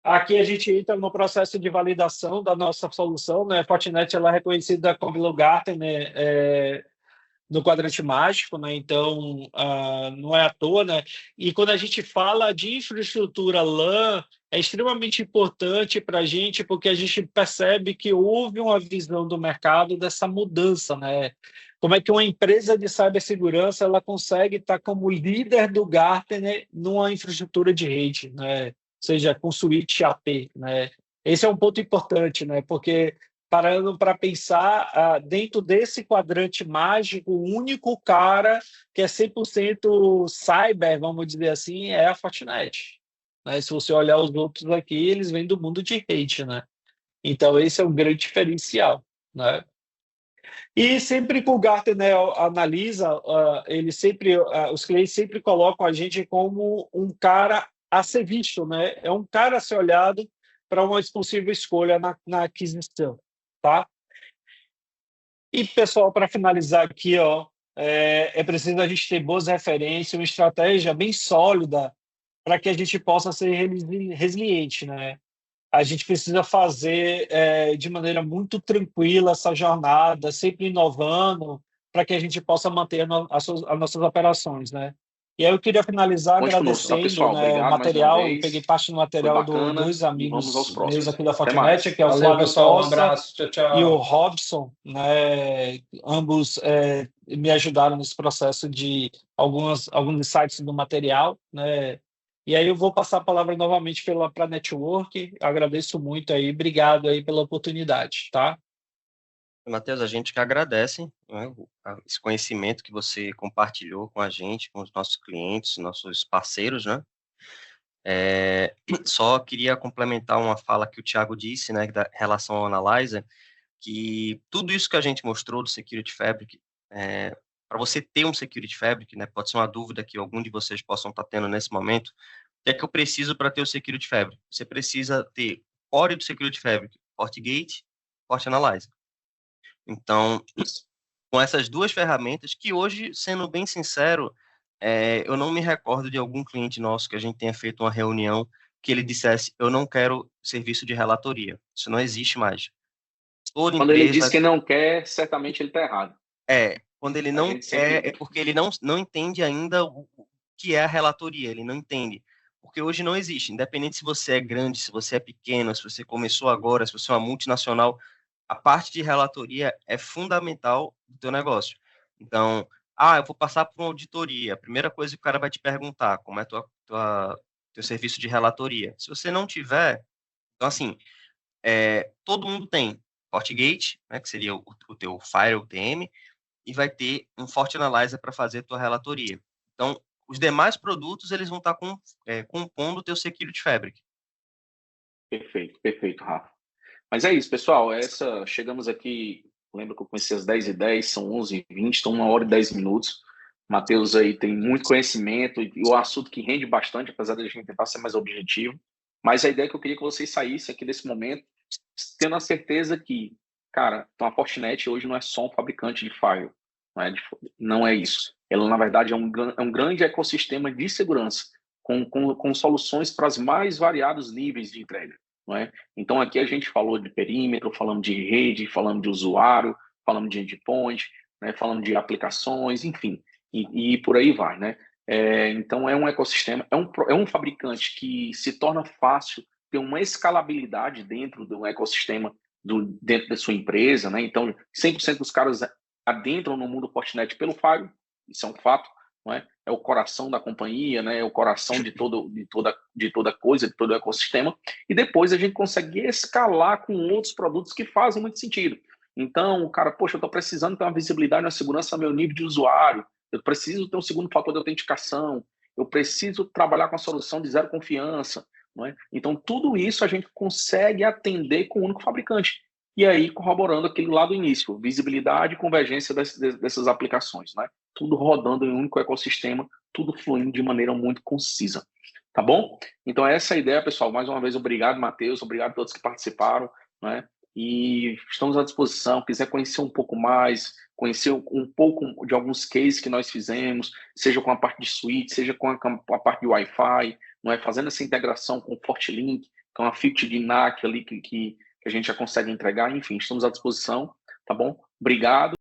Aqui a gente entra no processo de validação da nossa solução, né? A Fortinet ela é reconhecida como Gartner, né? No quadrante mágico, né? Então não é à toa, né? E quando a gente fala de infraestrutura LAN, é extremamente importante para a gente, porque a gente percebe que houve uma visão do mercado dessa mudança, né? Como é que uma empresa de cibersegurança ela consegue estar como líder do Gartner numa infraestrutura de rede, né? Ou seja, com switch AP, né? Esse é um ponto importante, né? Porque parando para pensar, dentro desse quadrante mágico, o único cara que é 100% cyber, vamos dizer assim, é a Fortinet. Né? Se você olhar os outros aqui, eles vêm do mundo de hate, né? Então, esse é um grande diferencial, né? E sempre que o Gartner, né, analisa, os clientes sempre colocam a gente como um cara a ser visto, né? É um cara a ser olhado para uma possível escolha na aquisição, tá? E, pessoal, para finalizar aqui, ó, é preciso a gente ter boas referências, uma estratégia bem sólida para que a gente possa ser resiliente, né? A gente precisa fazer de maneira muito tranquila essa jornada, sempre inovando, para que a gente possa manter as nossas operações, né? E aí eu queria finalizar Conte conosco, tá, agradecendo, pessoal? né, o Obrigado mais uma material, eu peguei vez. parte do Foi material bacana dois e vamos aos amigos meus próximos. aqui da Até Fortinet, mais. que é o Valeu, Flávio pessoal. Um Costa abraço. Tchau, e o tchau. Robson, né, ambos me ajudaram nesse processo de alguns insights do material, né? E aí eu vou passar a palavra novamente para a Network. Agradeço muito aí, obrigado aí pela oportunidade, tá? Matheus, a gente que agradece, né, esse conhecimento que você compartilhou com a gente, com os nossos clientes, nossos parceiros, né? Só queria complementar uma fala que o Thiago disse, né, da relação ao Analyzer, que tudo isso que a gente mostrou do Security Fabric, para você ter um Security Fabric, né, pode ser uma dúvida que algum de vocês possam estar tendo nesse momento, o que é que eu preciso para ter o Security Fabric? Você precisa ter o core do Security Fabric, FortiGate, FortiAnalyzer. Então, com essas duas ferramentas, que hoje, sendo bem sincero, eu não me recordo de algum cliente nosso que a gente tenha feito uma reunião que ele dissesse, eu não quero serviço de relatoria. Isso não existe mais. Toda Quando ele diz empresa... que não quer, certamente ele está errado. Quando ele A não gente sempre... quer, é porque ele não entende ainda o que é a relatoria, ele não entende. Porque hoje não existe, independente se você é grande, se você é pequeno, se você começou agora, se você é uma multinacional, a parte de relatoria é fundamental do teu negócio. Então, eu vou passar por uma auditoria. A primeira coisa que o cara vai te perguntar, como é teu serviço de relatoria. Se você não tiver, então assim, todo mundo tem FortiGate, né, que seria o teu Firewall TM, e vai ter um FortiAnalyzer para fazer a tua relatoria. Então, os demais produtos, eles vão estar compondo o teu Security Fabric. Perfeito, Rafa. Mas é isso, pessoal. Chegamos aqui, lembra que eu comecei às 10h10, são 11h20, estão 1h10. Matheus aí tem muito conhecimento e o assunto que rende bastante, apesar de a gente tentar ser mais objetivo. Mas a ideia é que eu queria que vocês saíssem aqui desse momento tendo a certeza que, cara, então a Fortinet hoje não é só um fabricante de firewall, não é isso. Ela, na verdade, é um grande ecossistema de segurança, com soluções para os mais variados níveis de entrega. Não é? Então, aqui a gente falou de perímetro, falamos de rede, falamos de usuário, falamos de endpoint, né? Falamos de aplicações, enfim, e por aí vai. Né? Então, é um ecossistema, é um fabricante que se torna fácil ter uma escalabilidade dentro do ecossistema, dentro da sua empresa. Né? Então, 100% dos caras adentram no mundo Fortinet pelo firewall, isso é um fato. Não é? É o coração da companhia, né? É o coração de toda coisa, de todo o ecossistema, e depois a gente consegue escalar com outros produtos que fazem muito sentido. Então, o cara, poxa, eu estou precisando ter uma visibilidade na segurança no meu nível de usuário, eu preciso ter um segundo fator de autenticação, eu preciso trabalhar com a solução de zero confiança. Não é? Então, tudo isso a gente consegue atender com um único fabricante. E aí, corroborando aquele lá do início, visibilidade e convergência dessas aplicações. Né? Tudo rodando em um único ecossistema, tudo fluindo de maneira muito concisa. Tá bom? Então, essa é a ideia, pessoal. Mais uma vez, obrigado, Matheus. Obrigado a todos que participaram. Né? E estamos à disposição. Quiser conhecer um pouco mais, conhecer um pouco de alguns cases que nós fizemos, seja com a parte de suíte, seja com a parte de Wi-Fi, não é? Fazendo essa integração com o FortiLink, que é uma feature de NAC ali que a gente já consegue entregar. Enfim, estamos à disposição. Tá bom? Obrigado.